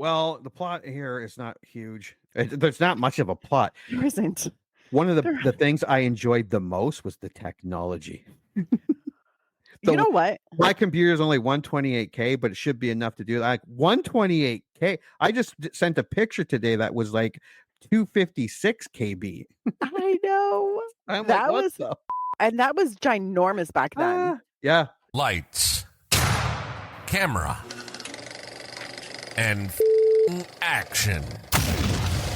Well, the plot here is not huge. There's not much of a plot. There isn't. One of There- the things I enjoyed the most was the technology. You know what? My computer is only 128K, but it should be enough to do like 128K. I just sent a picture today that was like 256 KB. I know. I'm That like, what was, the? and that was ginormous back then. Yeah. Lights, camera, and action.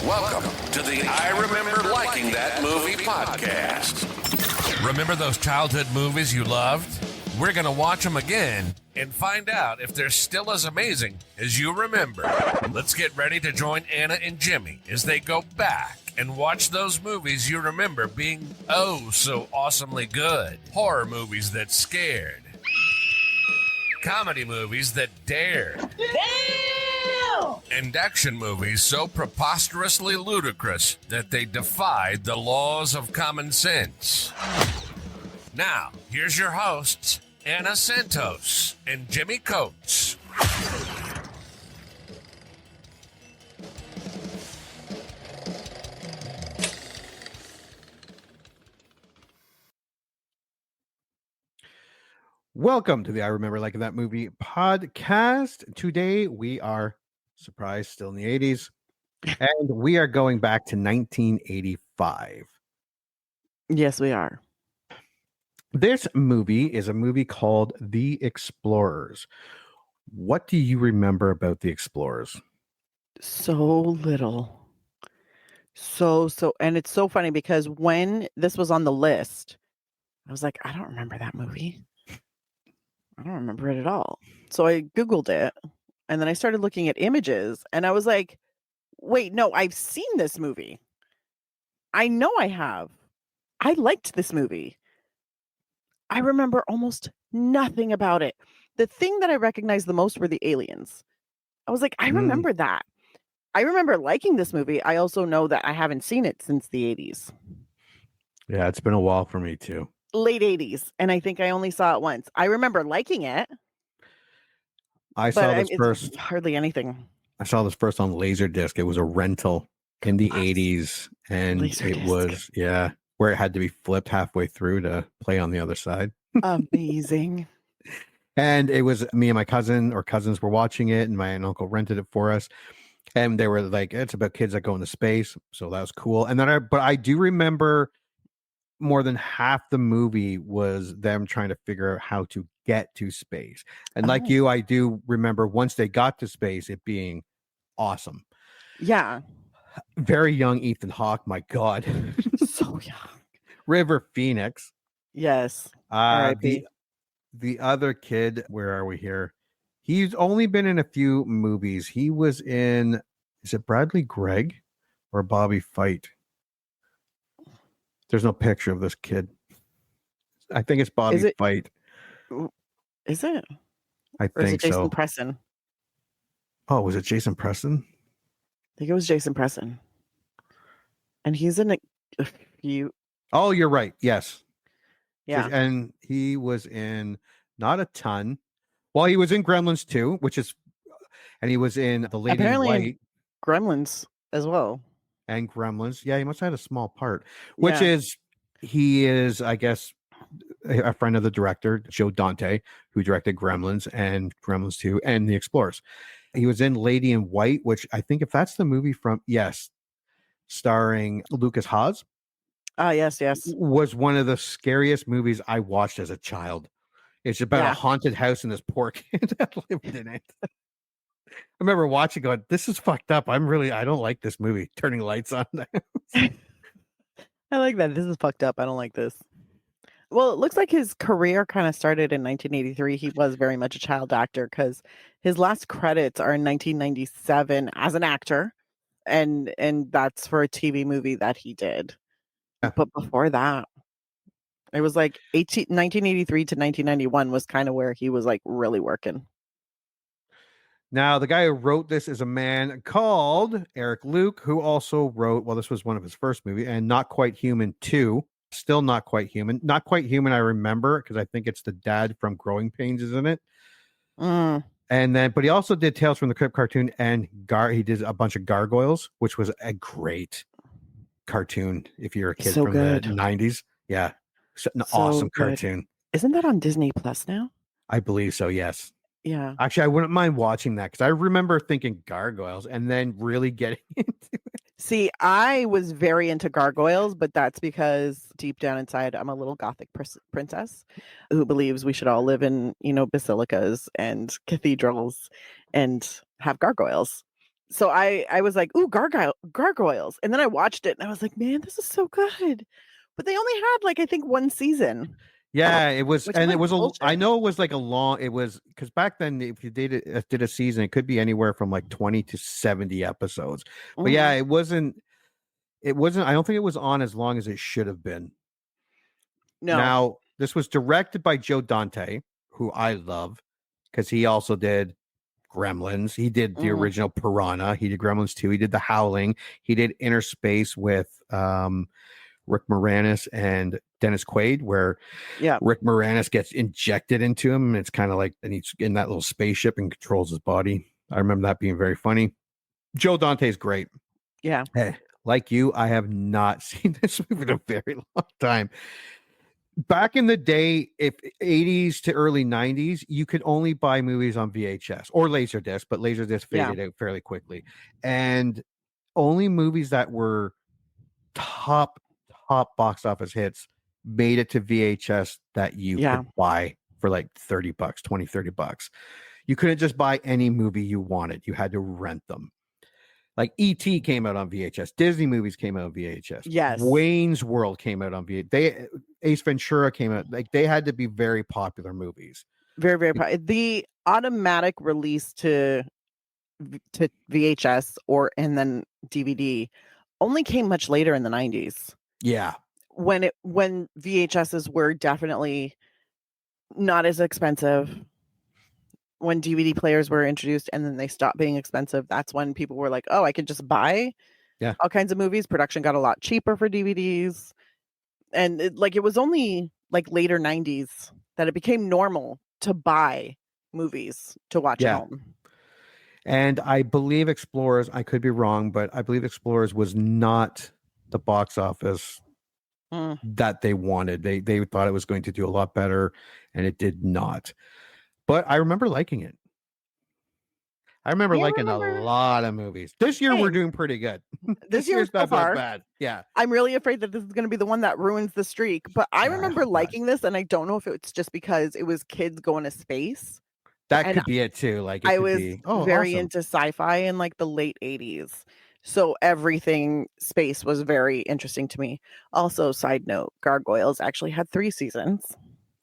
Welcome to the I Remember Liking That Movie podcast. Remember those childhood movies you loved? We're going to watch them again and find out if they're still as amazing as you remember. Let's get ready to join Anna and Jimmy as they go back and watch those movies you remember being oh so awesomely good. Horror movies that scared. Comedy movies that dared. Damn! And action movies so preposterously ludicrous that they defied the laws of common sense. Now, here's your hosts, Anna Santos and Jimmy Coates. Welcome to the I Remember Liking That Movie podcast. Today we are, surprise, still in the 80s, and we are going back to 1985. Yes, we are. This movie is a movie called The Explorers. What do you remember about The Explorers? So little. So, and it's so funny because when this was on the list, I was like, I don't remember that movie. I don't remember it at all. So I Googled it and then I started looking at images and I was like, wait, no, I've seen this movie. I know I have. I liked this movie. I remember almost nothing about it. The thing that I recognized the most were the aliens. I was like, I remember that. I remember liking this movie. I also know that I haven't seen it since the 80s. Yeah, it's been a while for me too. Late 80s. And I think I only saw it once. I remember liking it. I saw this it's first. Hardly anything. I saw this first on Laserdisc. It was a rental in the 80s. And Laserdisc. it was, yeah, where it had to be flipped halfway through to play on the other side. Amazing. And it was me and my cousin or cousins were watching it, and my aunt and uncle rented it for us. And they were like, it's about kids that go into space. So that was cool. And then but I do remember more than half the movie was them trying to figure out how to get to space. And like you, I do remember once they got to space, it being awesome. Yeah. Very young Ethan Hawke, my God. So young. River Phoenix. Yes. R.I.P. The other kid, where are we here? He's only been in a few movies. He was in, is it Bradley Gregg or Bobby Fight? There's no picture of this kid. I think it's Bobby Fight. Is it? I Or is think it Jason so. Preston? Oh, was it Jason Preston? I think it was Jason Preston. And he's in a few. Oh, you're right. Yes. Yeah. And he was in not a ton. Well, he was in Gremlins 2, and he was in The Lady in White. Gremlins as well. And Gremlins. Yeah, he must have had a small part, he is, I guess, a friend of the director, Joe Dante, who directed Gremlins and Gremlins 2 and The Explorers. He was in Lady in White, which I think if that's the movie starring Lucas Haas. Yes. Was one of the scariest movies I watched as a child. It's about a haunted house and this poor kid that lived in it. I remember watching going, this is fucked up. I don't like this movie. Turning lights on. I like that. This is fucked up. I don't like this. Well, it looks like his career kind of started in 1983. He was very much a child actor because his last credits are in 1997 as an actor. And that's for a TV movie that he did. Yeah. But before that, it was like 1983 to 1991 was kind of where he was like really working. Now, the guy who wrote this is a man called Eric Luke, who also wrote, well, this was one of his first movies, and Not Quite Human 2. Still Not Quite Human. Not Quite Human, I remember, because I think it's the dad from Growing Pains, isn't it? And then, but he also did Tales from the Crypt cartoon, and he did a bunch of Gargoyles, which was a great cartoon if you're a kid So from good. the 90s. Yeah. An So awesome good. cartoon. Isn't that on Disney Plus now? I believe so, yes. Yeah. Actually, I wouldn't mind watching that because I remember thinking Gargoyles and then really getting into it. See, I was very into Gargoyles, but that's because deep down inside, I'm a little gothic princess who believes we should all live in, basilicas and cathedrals and have gargoyles. So I was like, ooh, gargoyles. And then I watched it and I was like, man, this is so good. But they only had I think one season. Yeah, it was, Which and was it was bullshit. I know it was like it was because back then, if you did a season, it could be anywhere from like 20 to 70 episodes. But yeah, it wasn't, I don't think it was on as long as it should have been. No. Now, this was directed by Joe Dante, who I love because he also did Gremlins. He did the original Piranha. He did Gremlins 2. He did The Howling. He did Inner Space with Rick Moranis and Dennis Quaid, where Rick Moranis gets injected into him. And it's kind of like, and he's in that little spaceship and controls his body. I remember that being very funny. Joe Dante's great. Yeah. Hey, like you, I have not seen this movie in a very long time. Back in the day, if 80s to early 90s, you could only buy movies on VHS or Laserdisc, but Laserdisc faded out fairly quickly. And only movies that were top box office hits made it to VHS that you could buy for like $30, $20-$30. You couldn't just buy any movie you wanted. You had to rent them. Like E.T. came out on VHS. Disney movies came out on VHS. Yes. Wayne's World came out on VHS. Ace Ventura came out. Like they had to be very popular movies. Very, very popular. The automatic release to VHS and then DVD only came much later in the 90s. Yeah. When VHSs were definitely not as expensive. When DVD players were introduced and then they stopped being expensive, that's when people were like, oh, I can just buy all kinds of movies. Production got a lot cheaper for DVDs. And it was only later 90s that it became normal to buy movies to watch at home. And I believe Explorers, I could be wrong, but I believe Explorers was not the box office that they wanted. They thought it was going to do a lot better, and it did not. But I remember liking it. I remember liking a lot of movies. This year we're doing pretty good. This year's not so far bad. Yeah. I'm really afraid that this is going to be the one that ruins the streak. But I remember liking this, and I don't know if it's just because it was kids going to space. That could be it too. I was very into sci-fi in the late 80s. So everything space was very interesting to me. Also, side note, Gargoyles actually had 3 seasons.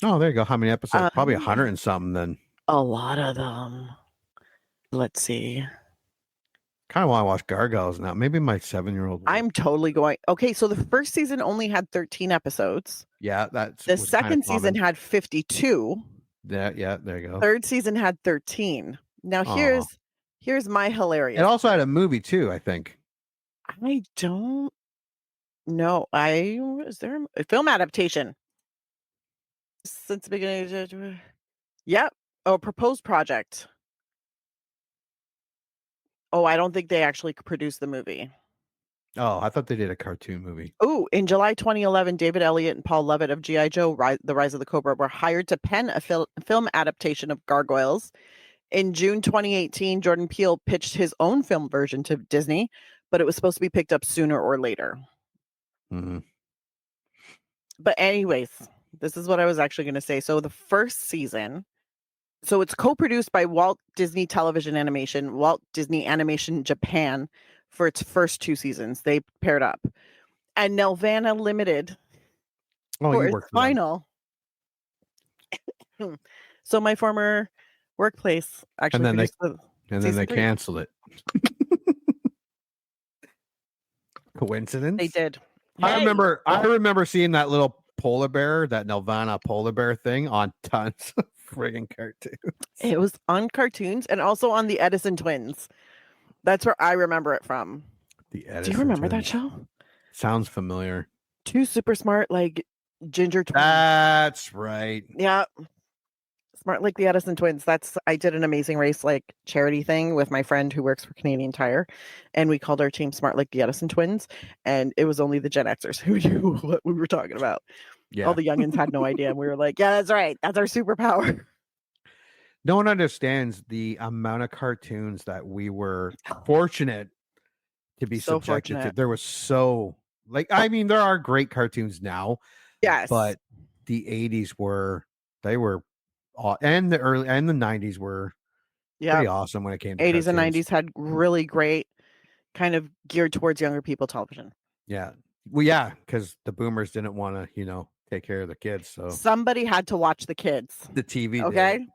Oh, there you go. How many episodes? Probably 100 and something then. A lot of them. Let's see. Kind of want to watch Gargoyles now. Maybe my 7-year-old. I'm totally going. Okay, so the first season only had 13 episodes. Yeah, that's the second season had 52. Yeah, there you go. Third season had 13. Now here's my hilarious. It also had a movie too, I think. I don't know. Is there a film adaptation? Since the beginning. Yep. Oh, proposed project. Oh, I don't think they actually produced the movie. Oh, I thought they did a cartoon movie. Oh, in July 2011, David Elliott and Paul Levitt of G.I. Joe, The Rise of the Cobra, were hired to pen a film adaptation of Gargoyles. In June 2018, Jordan Peele pitched his own film version to Disney, but it was supposed to be picked up sooner or later. Mm-hmm. But anyways, this is what I was actually going to say. So the first season, so it's co-produced by Walt Disney Television Animation, Walt Disney Animation Japan for its first 2 seasons. They paired up. And Nelvana Limited for its final. So my former workplace actually and then they 3. canceled it. Coincidence? They did. I remember seeing that little polar bear, that Nelvana polar bear thing on tons of friggin' cartoons. It was on cartoons and also on the Edison Twins. That's where I remember it from. The Edison Do you remember Twins. that show? Sounds familiar. 2 super smart, ginger twins. That's right. Yeah. Smart like the Edison twins. I did an Amazing Race like charity thing with my friend who works for Canadian Tire, and we called our team Smart like the Edison twins, and it was only the Gen Xers who knew what we were talking about. Yeah. All the youngins had no idea, and we were like, "Yeah, that's right. That's our superpower." No one understands the amount of cartoons that we were fortunate to be So subjected to. fortunate. There was so I mean, there are great cartoons now, Yes, but the 80s were and the early and the 90s were pretty yeah. awesome when it came to 80s and cartoons. 90s had really great kind of geared towards younger people television. Yeah. Well, yeah, because the boomers didn't want to, take care of the kids. So Somebody had to watch the kids. the TV did. Okay.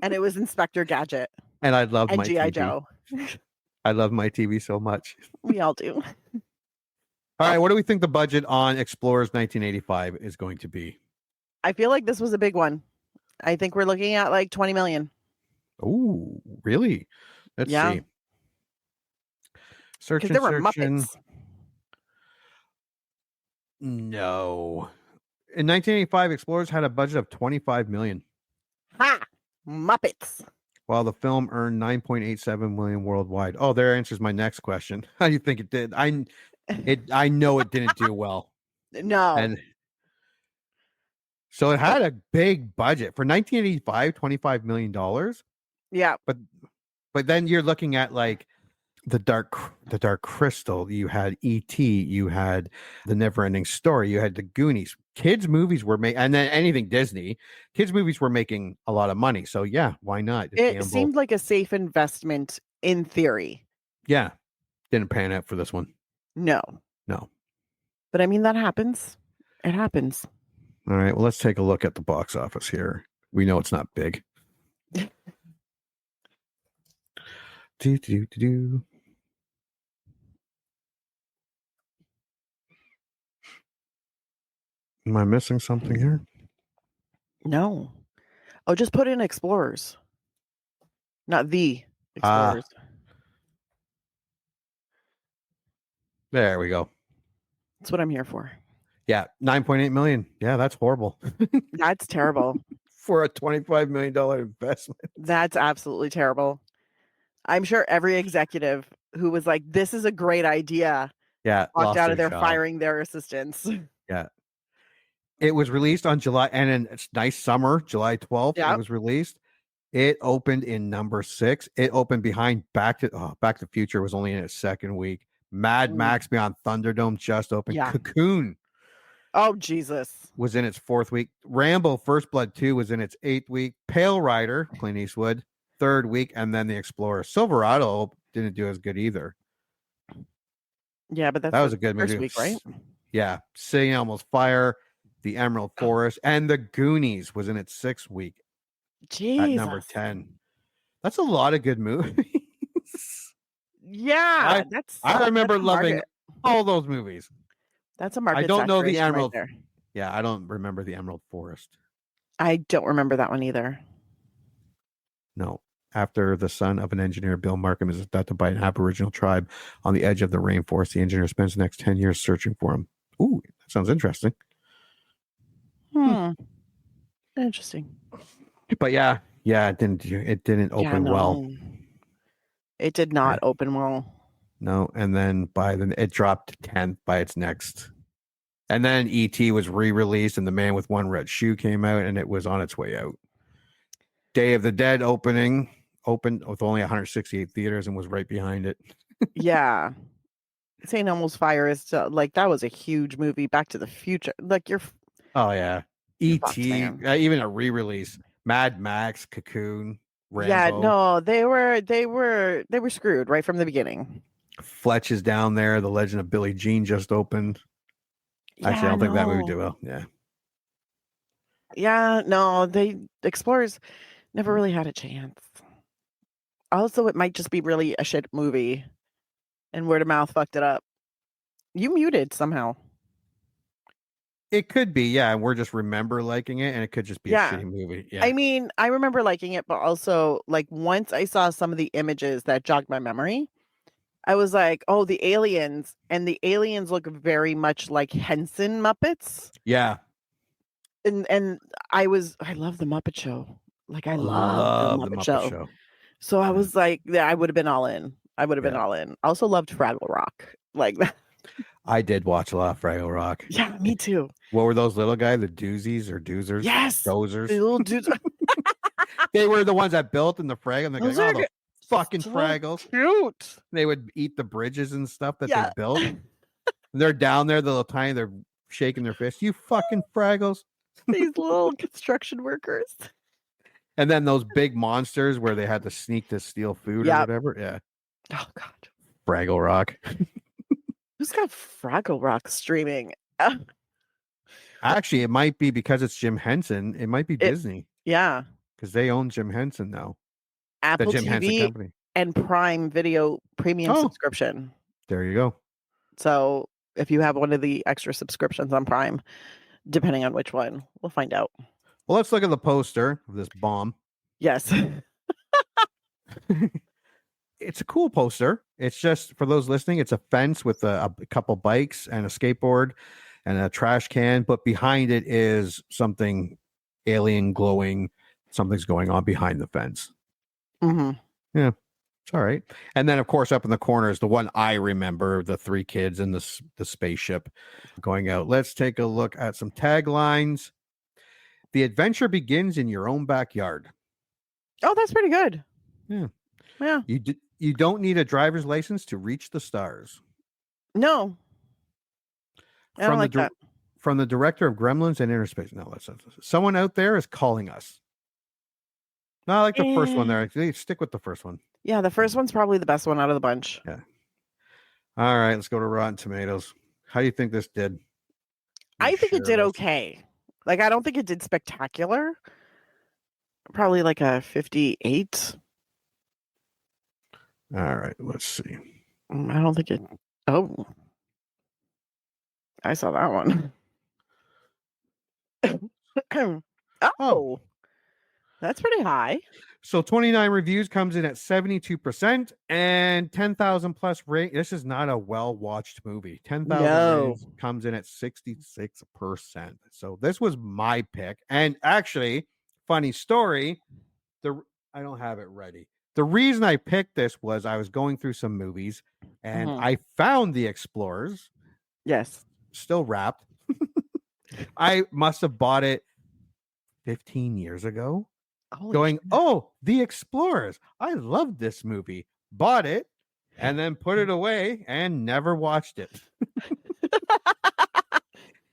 And it was Inspector Gadget And I loved and my G.I. TV. Joe. I love my TV so much. We all do. All right, what do we think the budget on Explorers 1985 is going to be? I feel like this was a big one. I think we're looking at like 20 million. Oh, really? Let's Yeah. see. Search Because there were searching. Muppets. No. In 1985, Explorers had a budget of 25 million, Ha! Muppets. while the film earned 9.87 million worldwide. Oh, there answers my next question. How do you think it did? I know it didn't do well. No. And so it had a big budget for 1985, $25 million. Yeah. But then you're looking at like the Dark Crystal, you had E.T., you had The Never-Ending Story, you had The Goonies. Kids movies were making, and then anything Disney, kids movies were making a lot of money. So yeah, why not? It seemed like a safe investment in theory. Yeah. Didn't pan out for this one. No. But I mean, that happens. It happens. All right. Well, let's take a look at the box office here. We know it's not big. Do. Am I missing something here? No. Oh, just put in Explorers. Not the Explorers. There we go. That's what I'm here for. Yeah, 9.8 million. Yeah, that's horrible That's terrible. for a $25 million investment. That's absolutely terrible. I'm sure every executive who was like, this is a great idea, Yeah, walked lost out of their there job. firing their assistants. Yeah. It was released on July, and in it's nice summer, July 12th. Yeah. It was released. It opened in number 6. It opened behind Back to the Future was only in its second week. Mad Max Beyond Thunderdome just opened. Yeah. Cocoon Oh, Jesus. was in its 4th week. Rambo First Blood 2 was in its 8th week. Pale Rider, Clint Eastwood, 3rd week, and then The Explorer. Silverado didn't do as good either. Yeah, but That that's was a good first movie. week, right? Yeah. City Almost Fire, The Emerald Forest, and The Goonies was in its 6th week Jesus. at number 10. That's a lot of good movies. Yeah. I remember that's a loving market. all those movies. That's a market. I don't know the saturation right Emerald. there. Yeah, I don't remember The Emerald Forest. I don't remember that one either. No. After the son of an engineer, Bill Markham is abducted by an Aboriginal tribe on the edge of the rainforest. The engineer spends the next 10 years searching for him. Ooh, that sounds interesting. Interesting. But yeah, it didn't open well. It did not open well. No, and then it dropped to 10th by its next. And then E.T. was re-released, and The Man with One Red Shoe came out, and it was on its way out. Day of the Dead opened with only 168 theaters and was right behind it. Yeah. St. Elmo's Fire is like, that was a huge movie. Back to the Future. Like, Oh yeah, fucked, E.T. man. Even a re-release. Mad Max, Cocoon, Rambo. Yeah, no, they were screwed right from the beginning. Fletch is down there. The Legend of Billie Jean just opened. Actually, I don't think that movie did well. Yeah. Yeah, no, Explorers never really had a chance. Also, it might just be really a shit movie, and word of mouth fucked it up. You muted somehow. It could be, yeah. We're just remember liking it, and it could just be a shitty movie. Yeah. I mean, I remember liking it, but also, like, once I saw some of the images that jogged my memory, I was like, oh, the aliens, and the aliens look very much like Henson Muppets. Yeah. And I love the Muppet Show. Like I love the Muppet Show. So I was like, yeah, I would have been all in. I would have been all in. I also loved Fraggle Rock. Like that. I did watch a lot of Fraggle Rock. Yeah, me too. What were those little guys? The doozies or doozers? Yes. Dozers. The little dudes. They were the ones that built in the Fraggle. And they're like, oh, the fucking so Fraggles. Cute. They would eat the bridges and stuff that they built. And they're down there, the little tiny, they're shaking their fists. You fucking Fraggles. These little construction workers. And then those big monsters where they had to sneak to steal food or whatever. Yeah. Oh, God. Fraggle Rock. Who's got Fraggle Rock streaming? Actually, it might be because it's Jim Henson. It might be Disney. Yeah. Because they own Jim Henson now. Apple the Jim TV Henson Company. And Prime Video premium subscription. There you go. So if you have one of the extra subscriptions on Prime, depending on which one, we'll find out. Well, let's look at the poster of this bomb. Yes. It's a cool poster. It's just, for those listening, it's a fence with a couple bikes and a skateboard and a trash can, but behind it is something alien glowing. Something's going on behind the fence. Mm-hmm. Yeah, it's all right. And then, of course, up in the corner is the one I remember, the three kids in the spaceship going out. Let's take a look at some taglines. The adventure begins in your own backyard. Oh, that's pretty good. Yeah. Yeah. You don't need a driver's license to reach the stars. No. I don't like that. From the director of Gremlins and Inner Space. No, that's someone out there is calling us. No, I like the first one there. Stick with the first one. Yeah, the first one's probably the best one out of the bunch. Yeah. All right, let's go to Rotten Tomatoes. How do you think this did? I think it did okay. Like, I don't think it did spectacular. Probably like a 58. All right, let's see. I don't think it. Oh, I saw that one. Oh, that's pretty high. So 29 reviews comes in at 72% and 10,000 plus rate. This is not a well-watched movie. 10,000 comes in at 66%. So this was my pick. And actually, funny story, I don't have it ready. The reason I picked this was I was going through some movies and I found The Explorers. Yes. Still wrapped. I must have bought it 15 years ago. Going, oh, The Explorers. I love this movie. Bought it and then put it away and never watched it.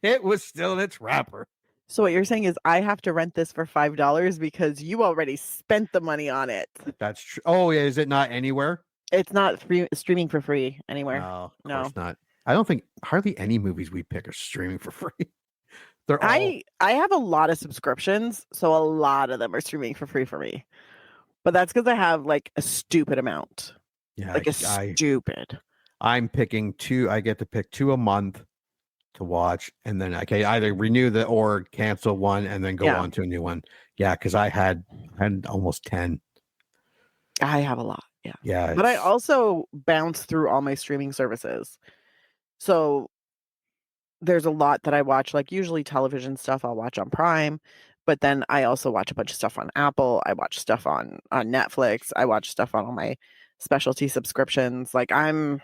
It was still in its wrapper. So what you're saying is I have to rent this for $5 because you already spent the money on it. That's true. Oh, yeah. Is it not anywhere? It's not streaming for free anywhere. No, of course not. I don't think hardly any movies we pick are streaming for free. They're all... I have a lot of subscriptions, so a lot of them are streaming for free for me. But that's because I have like a stupid amount. Yeah, like stupid. I'm picking two. I get to pick 2 a month to watch, and then I can either renew or cancel one and then go on to a new one. Yeah, because I had almost 10. I have a lot. Yeah. Yeah. But I also bounce through all my streaming services. So there's a lot that I watch, like usually television stuff I'll watch on Prime, but then I also watch a bunch of stuff on Apple. I watch stuff on Netflix. I watch stuff on all my specialty subscriptions. Like I'm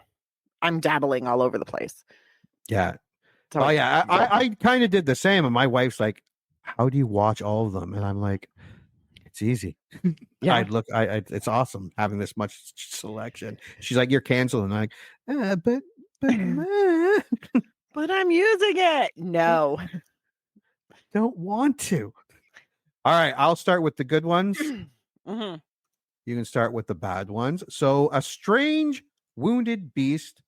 dabbling all over the place. Yeah. Oh yeah, I kind of did the same. And my wife's like, "How do you watch all of them?" And I'm like, "It's easy." Yeah, it's awesome having this much selection. She's like, "You're canceled," and I'm like, "But but I'm using it." No, don't want to. All right, I'll start with the good ones. Mm-hmm. You can start with the bad ones. So, a strange wounded beast,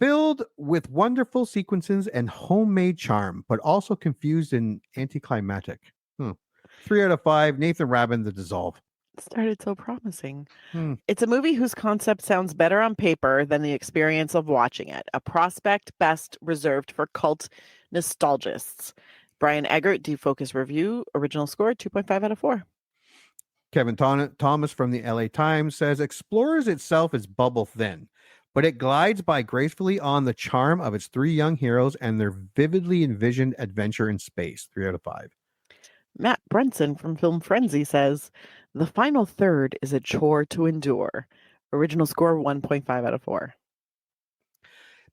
filled with wonderful sequences and homemade charm, but also confused and anticlimactic. 3 out of 5. Nathan Rabin, The Dissolve. It started so promising. It's a movie whose concept sounds better on paper than the experience of watching it. A prospect best reserved for cult nostalgists. Brian Eggert, Defocus Review. Original score, 2.5 out of 4. Kevin Thomas from the LA Times says, Explorers itself is bubble thin, but it glides by gracefully on the charm of its 3 young heroes and their vividly envisioned adventure in space. 3 out of 5. Matt Brunson from Film Frenzy says, the final third is a chore to endure. Original score 1.5 out of 4.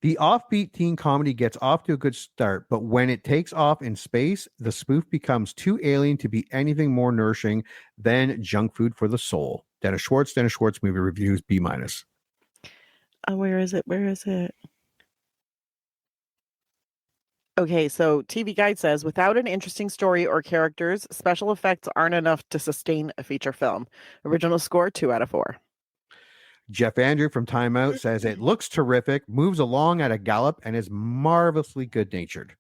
The offbeat teen comedy gets off to a good start, but when it takes off in space, the spoof becomes too alien to be anything more nourishing than junk food for the soul. Dennis Schwartz movie reviews, B-. Oh, where is it? Where is it? Okay, so TV Guide says, without an interesting story or characters, special effects aren't enough to sustain a feature film. Original score 2 out of 4. Jeff Andrew from Time Out says it looks terrific, moves along at a gallop, and is marvelously good-natured.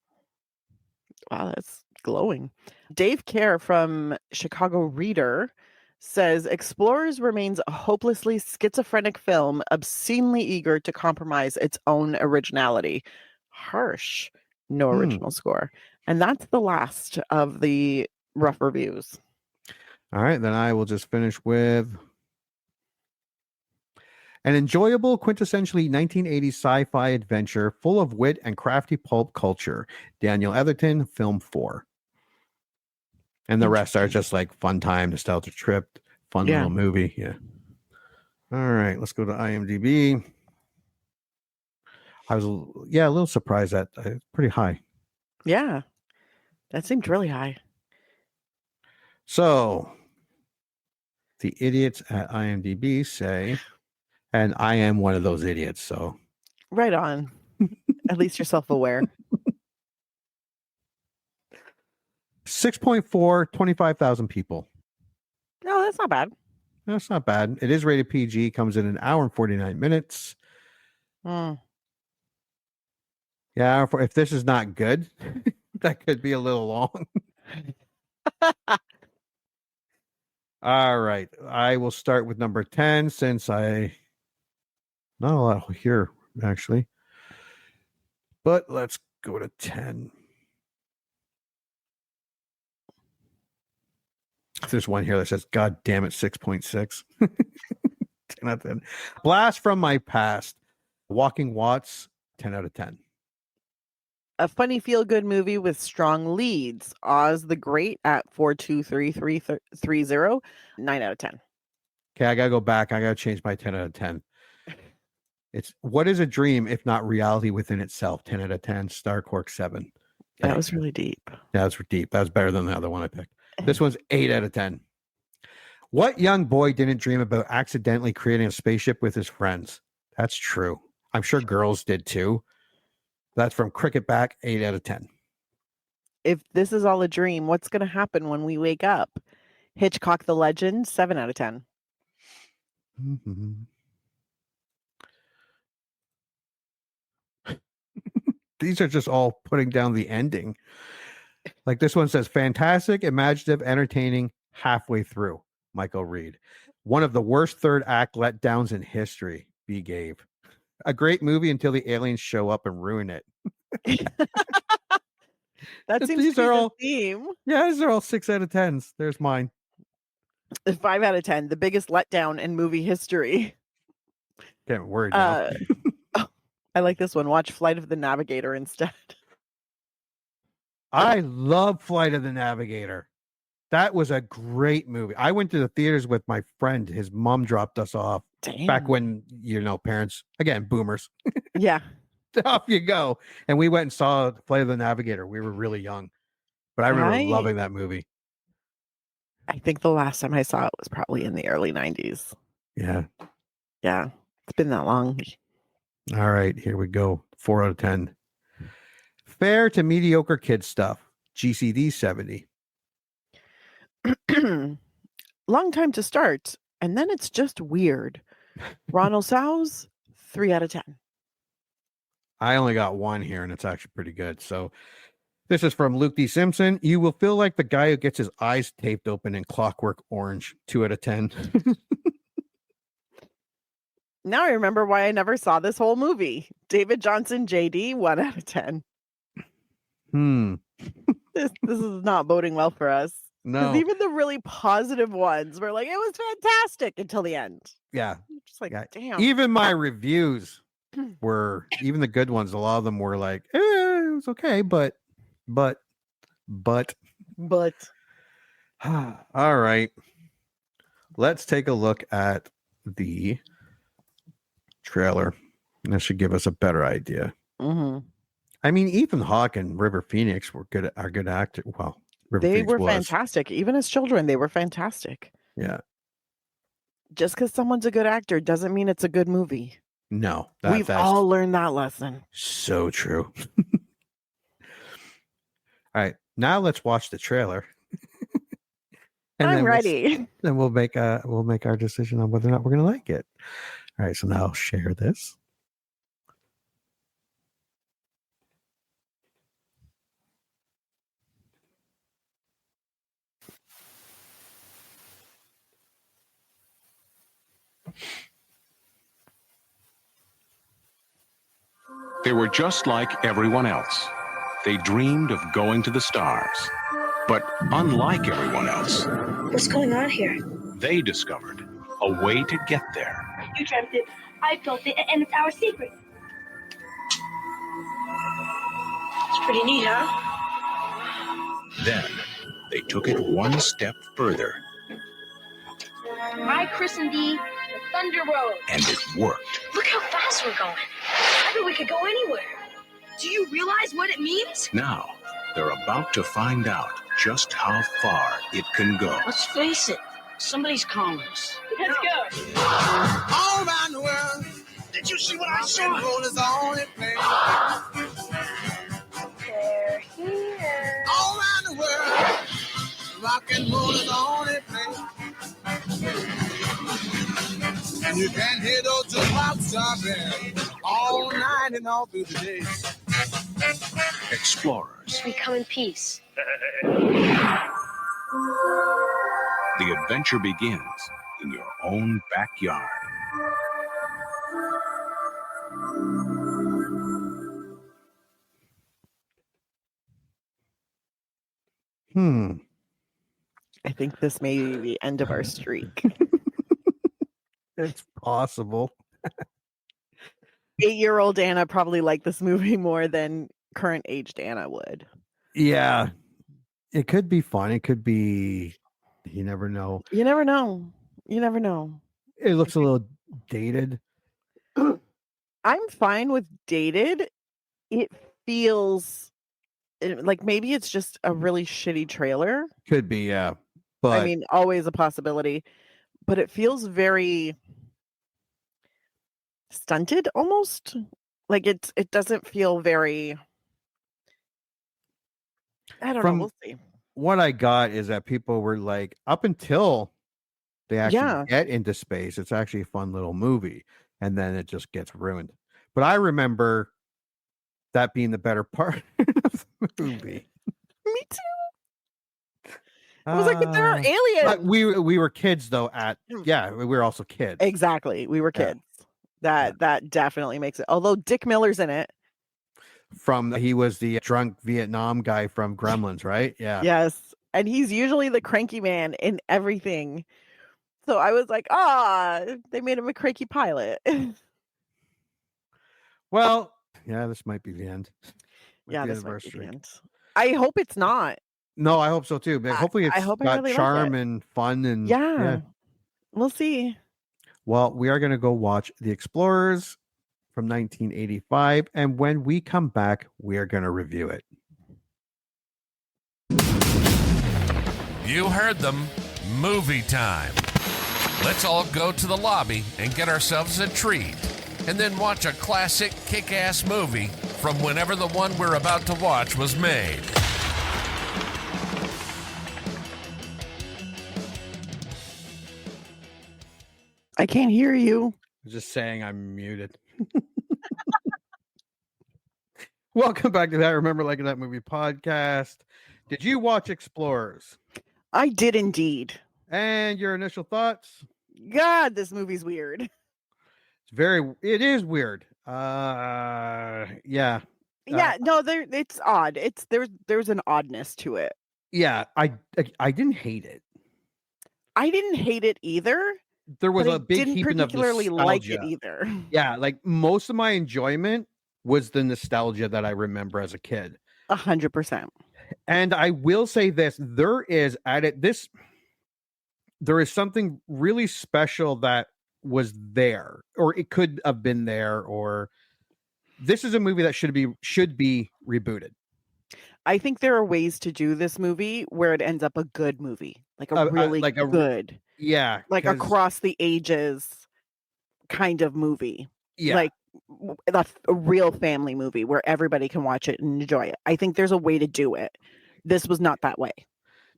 Wow, that's glowing. Dave Kerr from Chicago Reader says Explorers remains a hopelessly schizophrenic film, obscenely eager to compromise its own originality. Harsh. No original score. And that's the last of the rough reviews. All right, then I will just finish with an enjoyable, quintessentially 1980s sci-fi adventure full of wit and crafty pulp culture. Daniel Etherton, film 4. And the rest are just like fun time, nostalgic trip, fun little movie. Yeah. All right, let's go to IMDb. I was, a little surprised that it's pretty high. Yeah, that seemed really high. So, the idiots at IMDb say, and I am one of those idiots, so. Right on. At least you're self-aware. 6.4, 25,000 people. No, that's not bad. That's not bad. It is rated PG, comes in an hour and 49 minutes. Yeah, if this is not good, that could be a little long. All right. I will start with number 10 since not a lot here, actually. But let's go to 10. There's one here that says, God damn it, 6.6. 10 out of 10. Blast from My Past. Walking Watts, 10 out of 10. A funny feel-good movie with strong leads. Oz the Great at 42330, 9 out of 10. Okay, I gotta go back. I gotta change my 10 out of 10. It's what is a dream if not reality within itself? 10 out of 10. Star Cork 7. Okay. That was really deep. That was deep. That was better than the other one I picked. This one's 8 out of 10. What young boy didn't dream about accidentally creating a spaceship with his friends? That's true. I'm sure girls did too. That's from Cricketback, 8 out of 10. If this is all a dream, what's going to happen when we wake up? Hitchcock the Legend, 7 out of 10. Mm-hmm. These are just all putting down the ending. Like this one says, fantastic, imaginative, entertaining, halfway through. Michael Reed. One of the worst third act letdowns in history. B. Gabe. A great movie until the aliens show up and ruin it. That seems these to be are the all theme. Yeah, these are all 6 out of 10s. There's mine. 5 out of 10. The biggest letdown in movie history. Getting worried now. I like this one. Watch Flight of the Navigator instead. I love Flight of the Navigator. That was a great movie. I went to the theaters with my friend. His mom dropped us off. Damn. Back when, parents, again, boomers. Yeah. Off you go. And we went and saw Flight of the Navigator. We were really young. But I remember loving that movie. I think the last time I saw it was probably in the early 90s. Yeah. Yeah. It's been that long. All right. Here we go. 4 out of 10. Fair to mediocre kid stuff. GCD 70. Long time to start. And then it's just weird. Ronald Sows, 3 out of 10. I only got one here, and it's actually pretty good. So this is from Luke D. Simpson. You will feel like the guy who gets his eyes taped open in Clockwork Orange. 2 out of 10. Now I remember why I never saw this whole movie. David Johnson, JD, 1 out of 10. This is not boding well for us. No. Even the really positive ones were like, it was fantastic until the end. Yeah. Just like, damn. Even my reviews were, even the good ones, a lot of them were like, it was okay, but. All right. Let's take a look at the trailer. That should give us a better idea. Mm-hmm. I mean, Ethan Hawke and River Phoenix are good actors. Well, River They Phoenix were was. fantastic. Even as children, they were fantastic. Yeah. Just because someone's a good actor doesn't mean it's a good movie. No. We've that's all learned that lesson. so true. All right. Now let's watch the trailer. I'm ready. Then we'll make our decision on whether or not we're going to like it. All right. So now I'll share this. They were just like everyone else. They dreamed of going to the stars. But unlike everyone else, What's going on here? they discovered a way to get there. You dreamt it, I built it, and it's our secret. It's pretty neat, huh? Then they took it one step further, I christened thee the Thunder Road. and it worked. Look how fast we're going. I bet we could go anywhere. Do you realize what it means? Now, they're about to find out just how far it can go. Let's face it, somebody's calling us. Let's go. All around the world. Did you see what I saw? Roll is on it, man. They're here. All around the world. Rock and roll is on it, man. And you can hear those jukebox jumping all night and all through the day. Explorers, We come in peace. the adventure begins in your own backyard. I think this may be the end of our streak. It's possible. 8-year-old Anna probably liked this movie more than current aged Anna would. Yeah. It could be fun. It could be, you never know. You never know. You never know. It looks a little dated. I'm fine with dated. It feels like maybe it's just a really shitty trailer. Could be, yeah. But I mean, always a possibility. But it feels very stunted almost. Like it doesn't feel very, I don't know. We'll see. what I got is that people were like, up until they actually Yeah. get into space, it's actually a fun little movie, and then it just gets ruined. But I remember that being the better part of the movie. Me too. I was like, but there are aliens. But we were kids though. We were also kids. Exactly. We were Yeah. kids. That definitely makes it. Although Dick Miller's in it. He was the drunk Vietnam guy from Gremlins, right? Yeah. Yes. And he's usually the cranky man in everything. So I was like, they made him a cranky pilot. Well, yeah, this might be the end. Yeah, Might be this the might be the anniversary. end. I hope it's not. No, I hope so too. But hopefully I it's hope I got really like charm it. and fun and Yeah. We'll see. Well, we are going to go watch The Explorers from 1985, and when we come back, we are going to review it. You heard them. Movie time. Let's all go to the lobby and get ourselves a treat, and then watch a classic kick-ass movie from whenever the one we're about to watch was made. I can't hear you. Just saying I'm muted. Welcome back to that Remember Liking That Movie podcast. Did you watch Explorers? I did indeed. And your initial thoughts? God, this movie's weird. It is weird. Yeah. Yeah, no, it's odd. There's an oddness to it. Yeah, I didn't hate it. I didn't hate it either. There was but a I big didn't heaping of particularly like it nostalgia. either. Yeah, like most of my enjoyment was the nostalgia that I remember as a kid. 100%. And I will say this, there is something really special that was there, or it could have been there, or this is a movie that should be rebooted. I think there are ways to do this movie where it ends up a good movie, like a really like a good, Yeah, like 'cause across the ages kind of movie. yeah. Like a real family movie where everybody can watch it and enjoy it. I think there's a way to do it. This was not that way.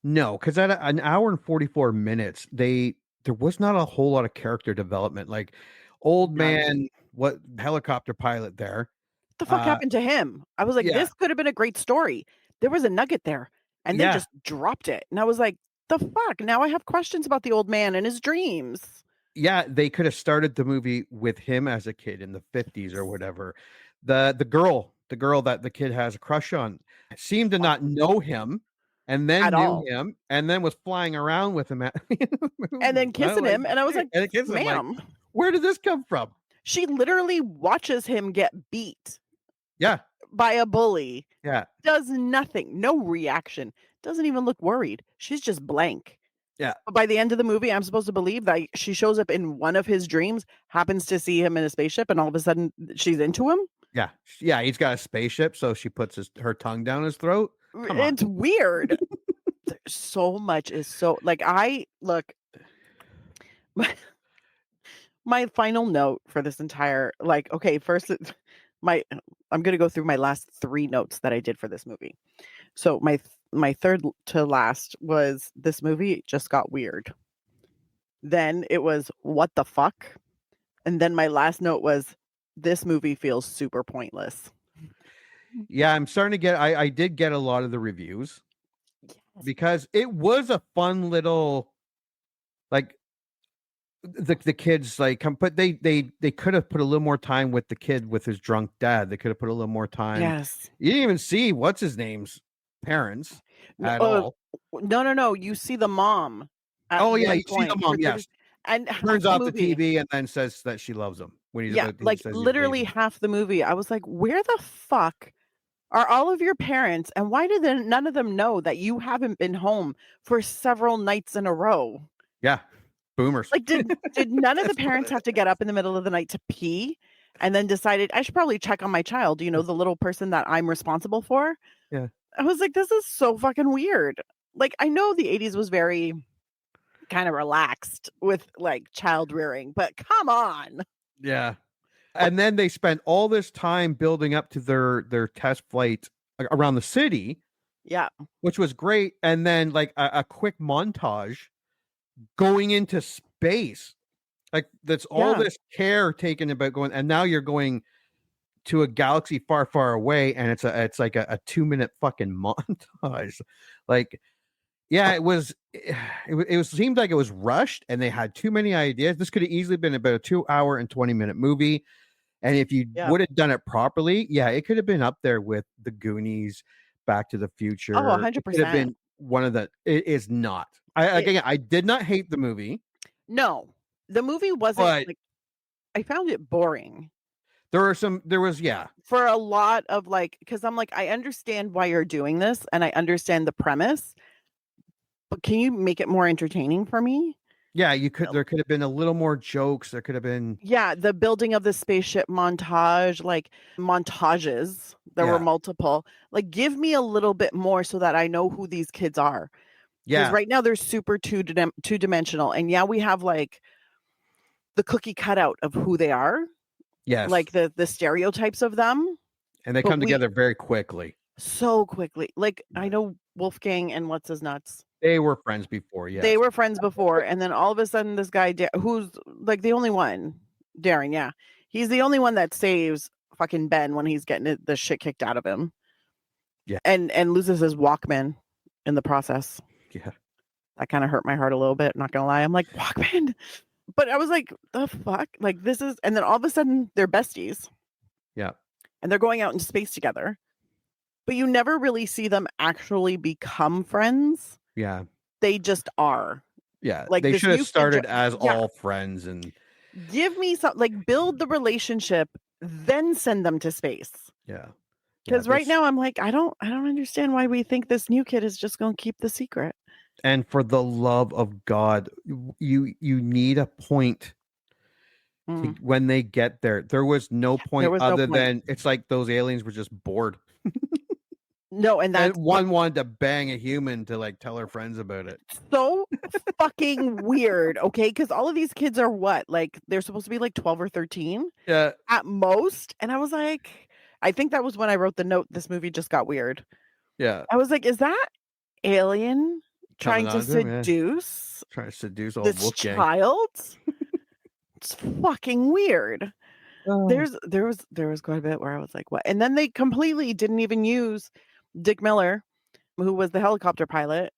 No, because at an hour and 44 minutes, there was not a whole lot of character development. Like old None. man, what helicopter pilot there? What the fuck happened to him? I was like, yeah. this could have been a great story. There was a nugget there, and they Yeah. just dropped it. And I was like, the fuck? Now I have questions about the old man and his dreams. Yeah, they could have started the movie with him as a kid in the 50s or whatever. The girl that the kid has a crush on seemed to not know him, and then At knew all. him, and then was flying around with him And then kissing him, and I was like, and kissing him, like, ma'am. where did this come from? She literally watches him get beat Yeah, by a bully. yeah, Does nothing, no reaction, doesn't even look worried. She's just blank. yeah. But by the end of the movie, I'm supposed to believe that she shows up in one of his dreams, happens to see him in a spaceship, and all of a sudden she's into him. Yeah, yeah, he's got a spaceship, so she puts her tongue down his throat. Come on. It's weird. So much is so like my final note for this entire first I'm going to go through my last 3 notes that I did for this movie. So my third to last was this movie just got weird. Then it was what the fuck? And then my last note was this movie feels super pointless. Yeah, I'm starting to get I did get a lot of the reviews because it was a fun little, like, the kids like come, but they could have put a little more time with the kid with his drunk dad. They could have put a little more time. Yes. You didn't even see what's his name's parents at all. No. You see the mom. Oh yeah, you see the mom. Yes, and turns off the TV and then says that she loves him when he's like literally half the movie. I was like, where the fuck are all of your parents, and why do none of them know that you haven't been home for several nights in a row? Yeah, boomers. Like, did none of the parents have to get up in the middle of the night to pee, and then decided I should probably check on my child? You know, the little person that I'm responsible for. Yeah, I was like, this is so fucking weird. Like, I know the 80s was very kind of relaxed with like child rearing, but come on. Yeah. And then they spent all this time building up to their test flight around the city. Yeah. Which was great. And then like a quick montage going into space. Like that's all this care taken about going, and now you're going to a galaxy far, far away, and it's like a 2-minute fucking montage. Like, yeah, it seemed like it was rushed and they had too many ideas. This could have easily been about a 2-hour and 20-minute movie. And if you would have done it properly, yeah, it could have been up there with the Goonies, Back to the Future. Oh, 100%. It could have been one of the, it is not. I did not hate the movie. No, the movie wasn't like, I found it boring. For a lot of like, because I'm like, I understand why you're doing this and I understand the premise, but can you make it more entertaining for me? Yeah, there could have been a little more jokes. There could have been. Yeah, the building of the spaceship montage, like montages. There were multiple. Like, give me a little bit more so that I know who these kids are. Yeah. Because right now they're super two-dimensional. And yeah, we have like the cookie cutout of who they are. Yes. Like the stereotypes of them. And they come together very quickly. So quickly. Like, I know Wolfgang and what's his nuts. They were friends before, yeah. They were friends before, and then all of a sudden, this guy who's like the only one, Darren, yeah, he's the only one that saves fucking Ben when he's getting the shit kicked out of him. Yeah, and loses his Walkman in the process. Yeah, that kind of hurt my heart a little bit. Not gonna lie, I'm like Walkman, but I was like, the fuck, like this is, and then all of a sudden they're besties. Yeah, and they're going out in space together, but you never really see them actually become friends. Yeah. They just are. Yeah. Like they should have started as all friends and give me some, like, build the relationship, then send them to space. Yeah. Because right now I'm like, I don't understand why we think this new kid is just going to keep the secret. And for the love of God, you need a point when they get there. There was no point than it's like those aliens were just bored. No, and that's one wanted to bang a human to like tell her friends about it. So fucking weird, okay? Because all of these kids are what? Like they're supposed to be like 12 or 13 at most. And I was like, I think that was when I wrote the note, this movie just got weird. Yeah. I was like, is that alien trying to seduce? Trying to seduce all this child? It's fucking weird. There was quite a bit where I was like, what? And then they completely didn't even use Dick Miller, who was the helicopter pilot.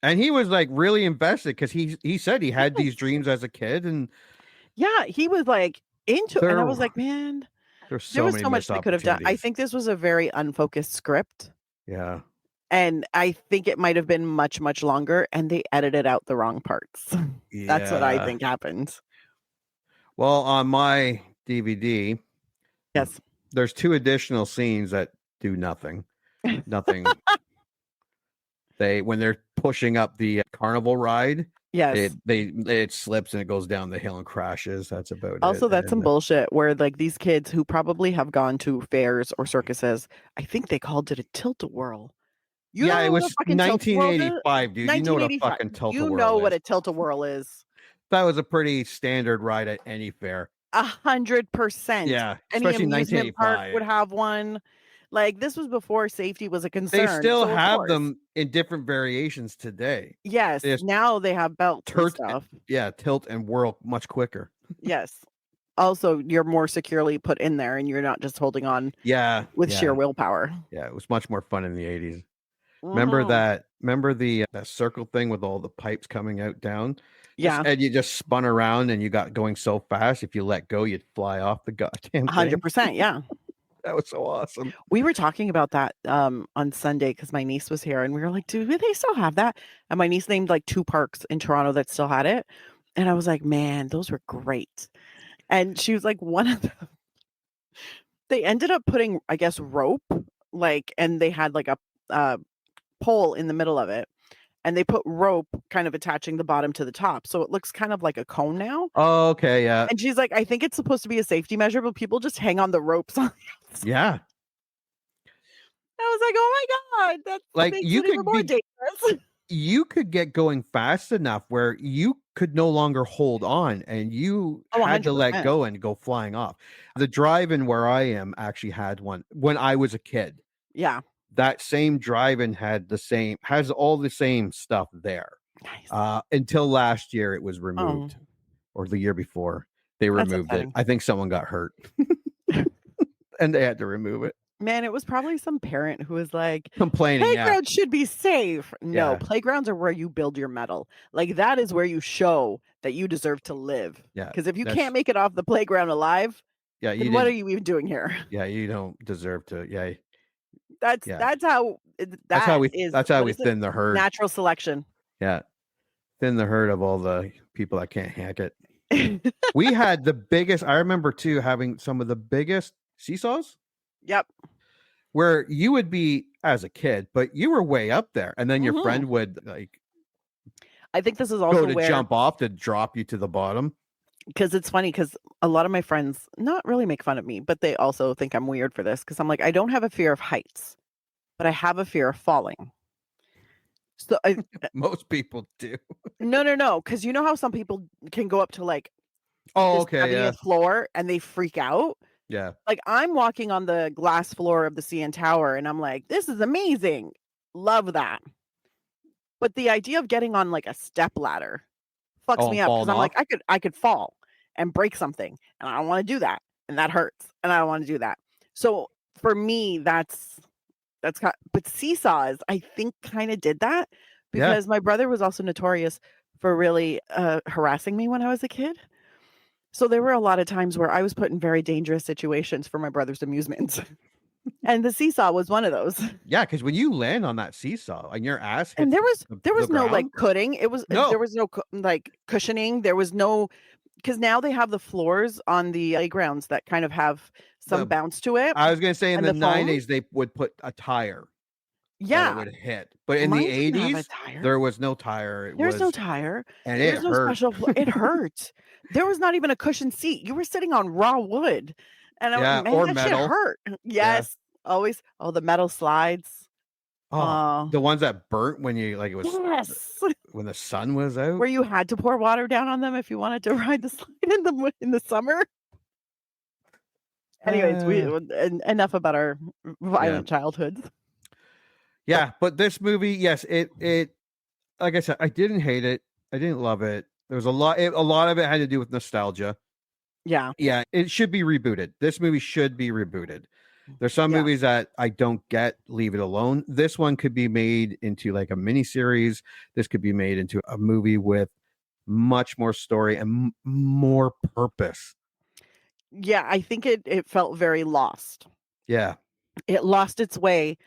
And he was like really invested because he said he had these dreams as a kid. And yeah, he was like into it. And I was like, man, there was so much they could have done. I think this was a very unfocused script. Yeah. And I think it might have been much, much longer and they edited out the wrong parts. That's what I think happened. Well, on my DVD, yes, there's 2 additional scenes that do nothing. Nothing. When they're pushing up the carnival ride, yes, it slips and it goes down the hill and crashes. That's about it. Also, that's some bullshit where like these kids who probably have gone to fairs or circuses, I think they called it a tilt-a-whirl. It was 1985, dude. You know what a fucking tilt-a-whirl is. You know what a tilt-a-whirl is. That was a pretty standard ride at any fair. 100%. Yeah, any especially amusement park would have one. Like this was before safety was a concern. They still have them in different variations today. Yes, now they have belts and stuff. Yeah, tilt and whirl much quicker. Yes. Also, you're more securely put in there, and you're not just holding on. With sheer willpower. Yeah, it was much more fun in the 80s. Remember that? Remember that circle thing with all the pipes coming out down? Yeah, and you just spun around, and you got going so fast. If you let go, you'd fly off the goddamn thing. 100%. Yeah. That was so awesome. We were talking about that on Sunday because my niece was here and we were like, do they still have that? And my niece named like 2 parks in Toronto that still had it. And I was like, man, those were great. And she was like, one of them, they ended up putting, I guess, rope, and they had like a pole in the middle of it. And they put rope kind of attaching the bottom to the top. So it looks kind of like a cone now. Oh, okay. Yeah. And she's like, I think it's supposed to be a safety measure, but people just hang on the ropes on the outside. Yeah. I was like, oh my God. That's like you could more dangerous. You could get going fast enough where you could no longer hold on and you had 100%. to let go and go flying off. The drive-in where I am actually had one when I was a kid. Yeah. That same drive-in has all the same stuff there. Nice. Until last year it was removed. Or the year before they removed it. I think someone got hurt and they had to remove it. Man, it was probably some parent who was like complaining. Playgrounds should be safe. No, playgrounds are where you build your mettle. Like that is where you show that you deserve to live. Yeah. Because if you can't make it off the playground alive, then what are you even doing here? Yeah, you don't deserve to. Yeah. That's how we thin the herd. Natural selection. Yeah. Thin the herd of all the people that can't hack it. We had the biggest, I remember too, having some of the biggest seesaws. Yep. Where you would be as a kid, but you were way up there. And then your friend would I think this is also go to jump off to drop you to the bottom. Because it's funny because a lot of my friends not really make fun of me, but they also think I'm weird for this because I'm like, I don't have a fear of heights, but I have a fear of falling. So most people do. No. Because you know how some people can go up to like floor and they freak out. Yeah. Like I'm walking on the glass floor of the CN Tower and I'm like, this is amazing. Love that. But the idea of getting on like a step ladder fucks me up because I'm like, I could fall and break something and I don't want to do that. And that hurts. And I don't want to do that. So for me, that's but seesaws, I think kind of did that because my brother was also notorious for really harassing me when I was a kid. So there were a lot of times where I was put in very dangerous situations for my brother's amusement. And the seesaw was one of those. Yeah, because when you land on that seesaw and your ass hits and there was no ground, like cutting. There was no like cushioning. There was no, because now they have the floors on the playgrounds that kind of have some bounce to it. I was gonna say in And the the foam? 90s they would put a tire that it Yeah. would hit, but in Mine the didn't have a 80s tire. there was no tire. It There's no was, tire. and it There's no hurt. special it hurt. There was not even a cushioned seat. You were sitting on raw wood. And I Yeah, went, man, or that shit metal. hurt. Yes. Always. Oh, the metal slides. Oh, the ones that burnt when you like it was Yes. when the sun was out. Where you had to pour water down on them if you wanted to ride the slide in the summer. Anyways, enough about our violent childhoods. Yeah, but this movie, yes, it like I said, I didn't hate it. I didn't love it. There was a lot of it had to do with nostalgia. Yeah. Yeah, it should be rebooted. This movie should be rebooted. There's some movies that I don't get, leave it alone. This one could be made into like a mini series. This could be made into a movie with much more story and more purpose. Yeah, I think it felt very lost. Yeah. It lost its way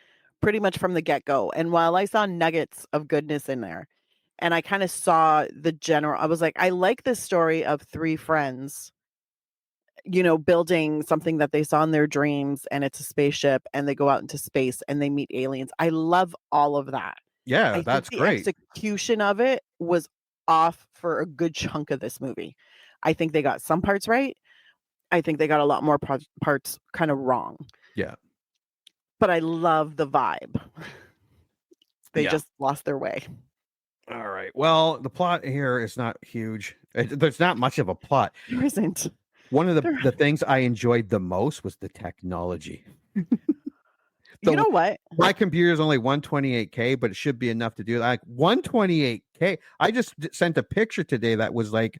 pretty much from the get-go. And while I saw nuggets of goodness in there, and I kind of saw the general, I was like, I like this story of three friends, building something that they saw in their dreams, and it's a spaceship, and they go out into space and they meet aliens. I love all of that. Yeah, that's great. The execution of it was off for a good chunk of this movie. I think they got some parts right. I think they got a lot more parts kind of wrong. Yeah. But I love the vibe. They just lost their way. All right. Well, the plot here is not huge. There's not much of a plot. There isn't. One of the things I enjoyed the most was the technology. You know what? My computer is only 128K, but it should be enough to do like 128K. I just sent a picture today that was like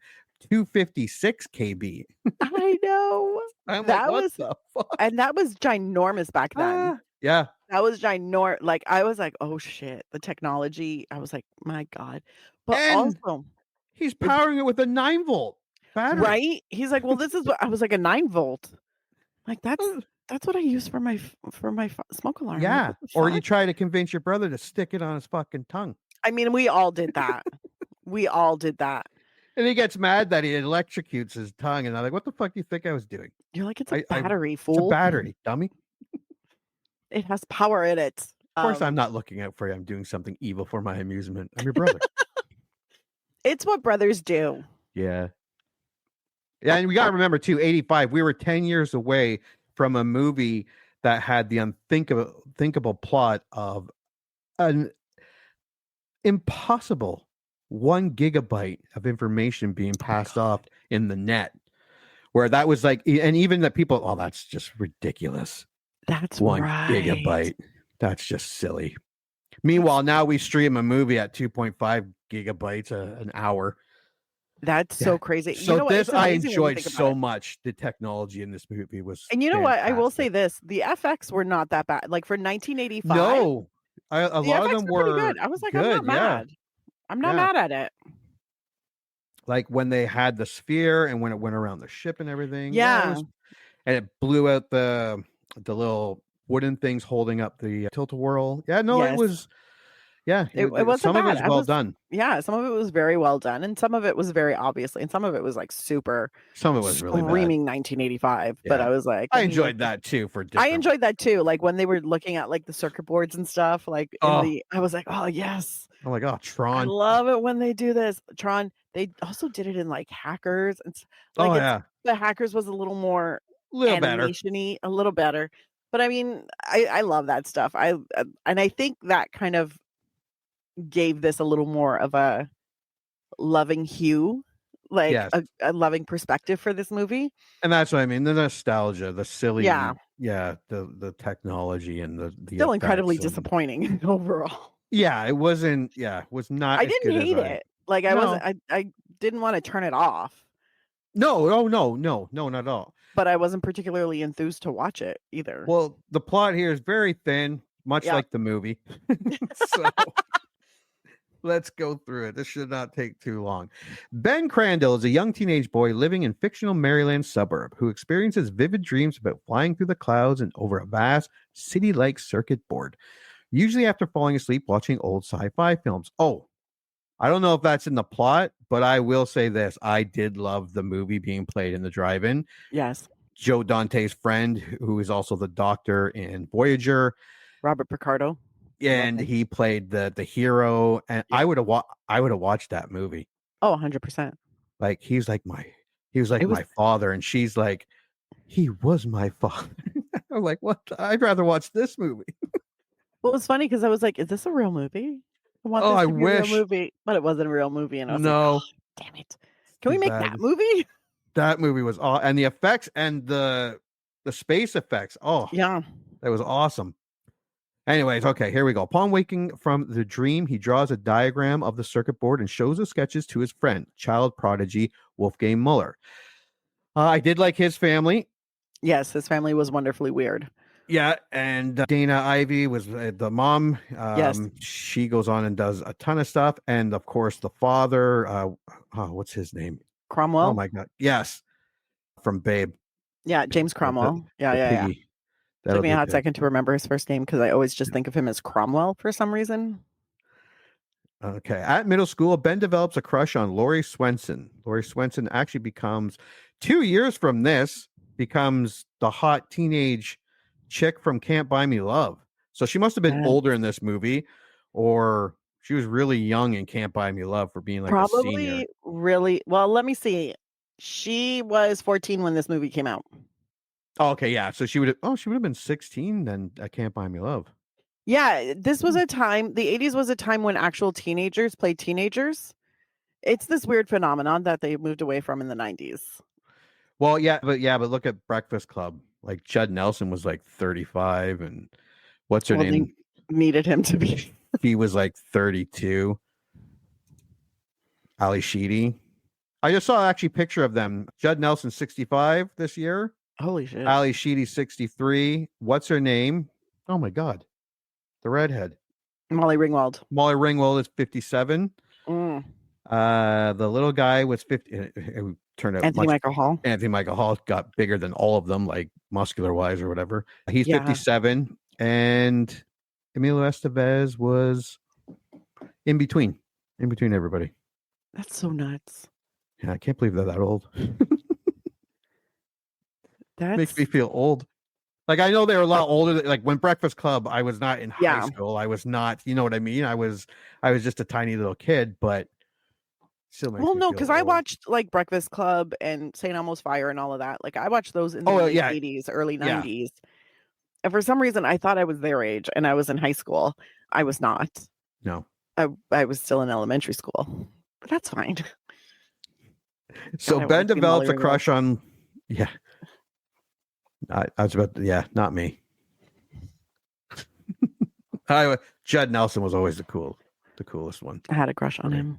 256 KB. I know. That was the fuck? And that was ginormous back then. Yeah. That was ginormous. Like I was like, oh shit, the technology. I was like, my God. But also he's powering it with a 9-volt battery. Right? He's like, well, this is what I was like, a 9-volt. Like that's what I use for my smoke alarm. Yeah. Like, or you try to convince your brother to stick it on his fucking tongue. I mean, we all did that. We all did that. And he gets mad that he electrocutes his tongue. And I'm like, what the fuck do you think I was doing? You're like, it's a battery, fool. It's a battery, dummy. It has power in it. Of course, I'm not looking out for you. I'm doing something evil for my amusement. I'm your brother. It's what brothers do. Yeah. Yeah, and we got to remember, too, 85, we were 10 years away from a movie that had the unthinkable plot of an impossible 1 gigabyte of information being passed off in the net, where that was like, and even that people, oh, that's just ridiculous. That's 1 right. gigabyte. That's just silly. Meanwhile, now we stream a movie at 2.5 gigabytes an hour. That's so crazy. So this I enjoyed so much. much. The technology in this movie was, and you know what? I will say this: the FX were not that bad. Like for 1985, no, a lot of them were good. I was like, good, I'm not mad. I'm not mad at it. Like when they had the sphere and when it went around the ship and everything. Yeah, and it blew out the little wooden things holding up the tilt-a-whirl. Yeah, no, it was. Yeah, it wasn't some bad. of it was well done. Yeah, some of it was very well done, and some of it was very obviously, and some of it was like super. Some of it was really screaming 1985. Yeah. But I was like, I enjoyed that too. I enjoyed that too. Like when they were looking at like the circuit boards and stuff. Like I was like, oh yes. I'm like, oh, Tron. I love it when they do this. Tron. They also did it in like Hackers, and like the Hackers was a little more animation-y, a little better. But I mean, I love that stuff. And I think that kind of gave this a little more of a loving hue, like a loving perspective for this movie. And that's what I mean. The nostalgia, the silly, the technology and the still incredibly disappointing overall. Yeah, it wasn't. Yeah, it was not. I didn't hate it. Like I wasn't. I didn't want to turn it off. No, not at all. But I wasn't particularly enthused to watch it either. Well, the plot here is very thin, much like the movie. So let's go through it. This should not take too long. Ben Crandall is a young teenage boy living in fictional Maryland suburb who experiences vivid dreams about flying through the clouds and over a vast city-like circuit board, usually after falling asleep watching old sci-fi films. Oh, I don't know if that's in the plot, but I will say this. I did love the movie being played in the drive-in. Yes. Joe Dante's friend, who is also the doctor in Voyager. Robert Picardo. And he played the hero. And Yeah. I would have watched that movie. Oh, 100%. Like he was like my father, and she's like, he was my father. I'm like, what? I'd rather watch this movie. Well, it was funny because I was like, is this a real movie? I want Oh, this I to be wish. a real movie, but it wasn't a real movie. And I was like, No, oh, damn it. Can we too make bad. that movie? That movie was and the effects and the space effects. Oh, Yeah. that was awesome. Anyways, okay, here we go. Upon waking from the dream, he draws a diagram of the circuit board and shows the sketches to his friend, child prodigy Wolfgang Muller. I did like his family. Yes, his family was wonderfully weird. Yeah, and Dana Ivey was the mom. Yes. She goes on and does a ton of stuff. And, of course, the father, what's his name? Cromwell? Oh, my God. Yes, from Babe. Yeah, James Cromwell. Yeah. Piggy. Took me a hot second to remember his first name because I always just think of him as Cromwell for some reason. Okay. At middle school, Ben develops a crush on Laurie Swenson. Laurie Swenson actually becomes, 2 years from this, becomes the hot teenage chick from Can't Buy Me Love. So she must have been older in this movie, or she was really young in Can't Buy Me Love for being like a senior. Probably really well. Let me see. She was 14 when this movie came out. Oh, okay, yeah. So she would have been 16 then at Can't Buy Me Love. Yeah, this was a time, the 80s was a time when actual teenagers played teenagers. It's this weird phenomenon that they moved away from in the 90s. Well, but look at Breakfast Club. Like Judd Nelson was like 35, and what's her name? They needed him to be. He was like 32. Ali Sheedy. I just saw actually a picture of them. Judd Nelson 65 this year. Holy shit. Ali Sheedy 63. What's her name? Oh my God. The redhead. Molly Ringwald. Molly Ringwald is 57. Mm. The little guy was 50. It turned out Anthony Michael Hall. Anthony Michael Hall got bigger than all of them, like muscular wise or whatever. He's 57. And Emilio Estevez was in between everybody. That's so nuts. Yeah, I can't believe they're that old. That makes me feel old. Like, I know they were a lot older. Like when Breakfast Club, I was not in high school. I was not, you know what I mean? I was just a tiny little kid, but still makes me no, feel because I old. watched like Breakfast Club and St. Elmo's Fire and all of that. Like I watched those in the late 80s, early 90s. And for some reason, I thought I was their age and I was in high school. I was not. No. I was still in elementary school, but that's fine. So Ben develops a crush on, I was about to, not me. Judd Nelson was always the coolest one. I had a crush on him.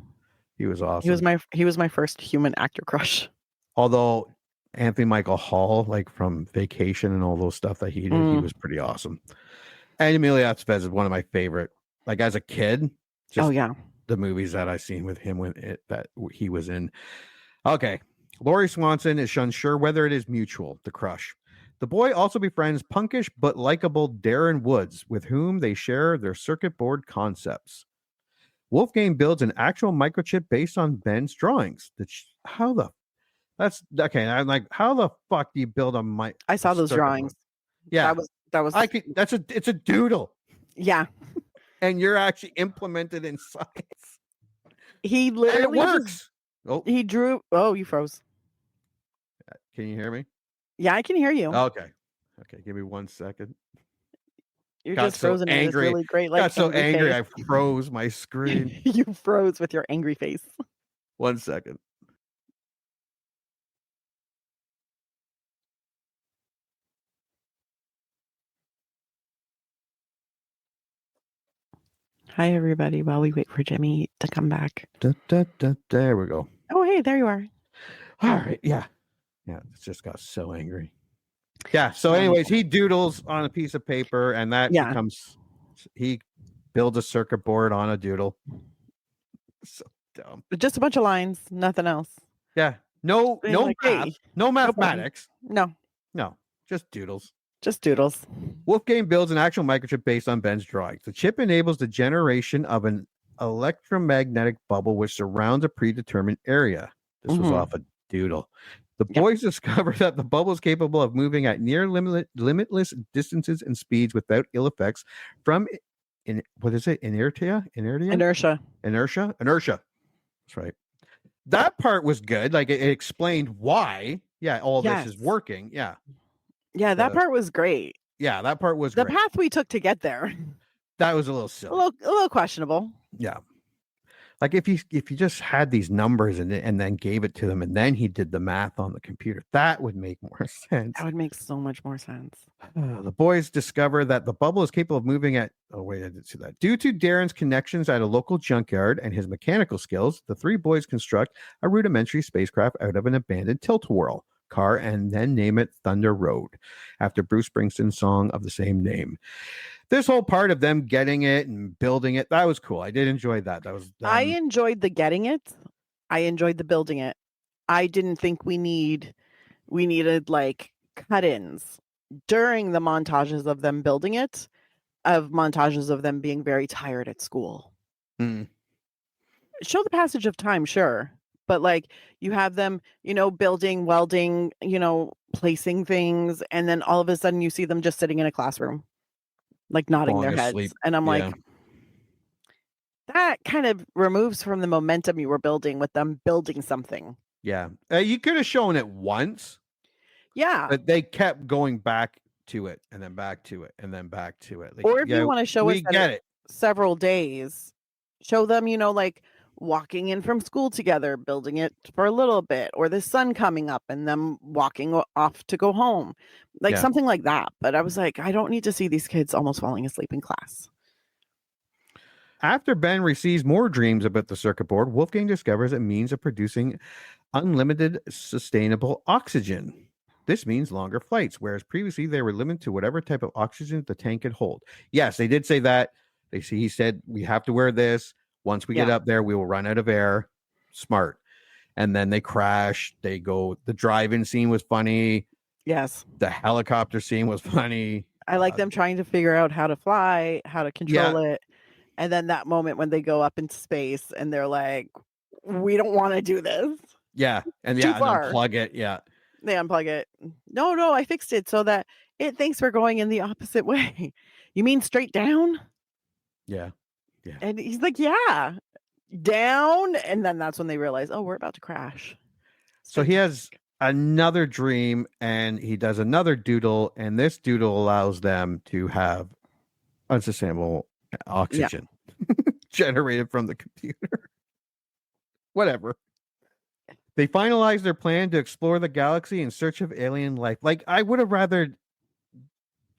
He was awesome. He was my first human actor crush. Although Anthony Michael Hall, like from Vacation and all those stuff that he did, he was pretty awesome. And Emilio Estevez is one of my favorite. Like as a kid, the movies that I've seen with him that he was in. Okay, Laurie Swanson is unsure whether it is mutual, the crush. The boy also befriends punkish but likable Darren Woods, with whom they share their circuit board concepts. Wolfgang builds an actual microchip based on Ben's drawings. I'm like, how the fuck do you build a I saw those drawings. Board? Yeah, that was. It's a doodle. Yeah, and you're actually implemented in science. He literally and it works. He drew. Oh, you froze. Can you hear me? Yeah, I can hear you. Okay, give me 1 second. You're just frozen. Angry. Really great. Like, got so angry, I froze my screen. You froze with your angry face. 1 second. Hi, everybody. While we wait for Jimmy to come back. There we go. Oh, hey, there you are. All right. Yeah. It just got so angry. Yeah. So, anyways, he doodles on a piece of paper, and that he builds a circuit board on a doodle. So dumb. Just a bunch of lines, nothing else. Yeah. No like, math, no mathematics. No. Just doodles. Just doodles. Wolfgang builds an actual microchip based on Ben's drawings. The chip enables the generation of an electromagnetic bubble which surrounds a predetermined area. This was off a doodle. The boys discover that the bubble is capable of moving at near limitless distances and speeds without ill effects from what is it? Inertia? Inertia. That's right. That part was good. Like it explained why, all this is working. Yeah. Yeah, that part was great. Yeah, that part was the great. path we took to get there. That was a little silly. A little questionable. Yeah. Like if you just had these numbers and then gave it to them and then he did the math on the computer, that would make more sense. That would make so much more sense. The boys discover that the bubble is capable of moving at I didn't see that. Due to Darren's connections at a local junkyard and his mechanical skills, the three boys construct a rudimentary spacecraft out of an abandoned tilt-a-whirl car and then name it Thunder Road after Bruce Springsteen's song of the same name. This whole part of them getting it and building it, that was cool. I did enjoy that. I enjoyed the getting it. I enjoyed the building it. I didn't think we needed like cut-ins during the montages of them building it, of montages of them being very tired at school. Show the passage of time, sure. But like you have them, building, welding, placing things, and then all of a sudden you see them just sitting in a classroom, like nodding their heads. And I'm like, that kind of removes from the momentum you were building with them building something. Yeah. You could have shown it once. Yeah. But they kept going back to it and then back to it and then back to it. Like, or if you want to show us several days, show them, like walking in from school together, building it for a little bit, or the sun coming up and them walking off to go home, like something like that. But I was like, I don't need to see these kids almost falling asleep in class. After Ben receives more dreams about the circuit board, Wolfgang discovers a means of producing unlimited sustainable oxygen. This means longer flights, whereas previously they were limited to whatever type of oxygen the tank could hold. Yes, they did say that. He said, we have to wear this. Once we get up there, we will run out of air. Smart. And then they crash. They go. The drive-in scene was funny. Yes. The helicopter scene was funny. I like them trying to figure out how to fly, how to control it. And then that moment when they go up into space and they're like, we don't want to do this. Yeah. And unplug it. Yeah. They unplug it. No, I fixed it so that it thinks we're going in the opposite way. You mean straight down? Yeah. Yeah. And he's like, yeah, down. And then that's when they realize, oh, we're about to crash. So he has another dream and he does another doodle. And this doodle allows them to have unsustainable oxygen generated from the computer. Whatever. They finalize their plan to explore the galaxy in search of alien life. Like, I would have rather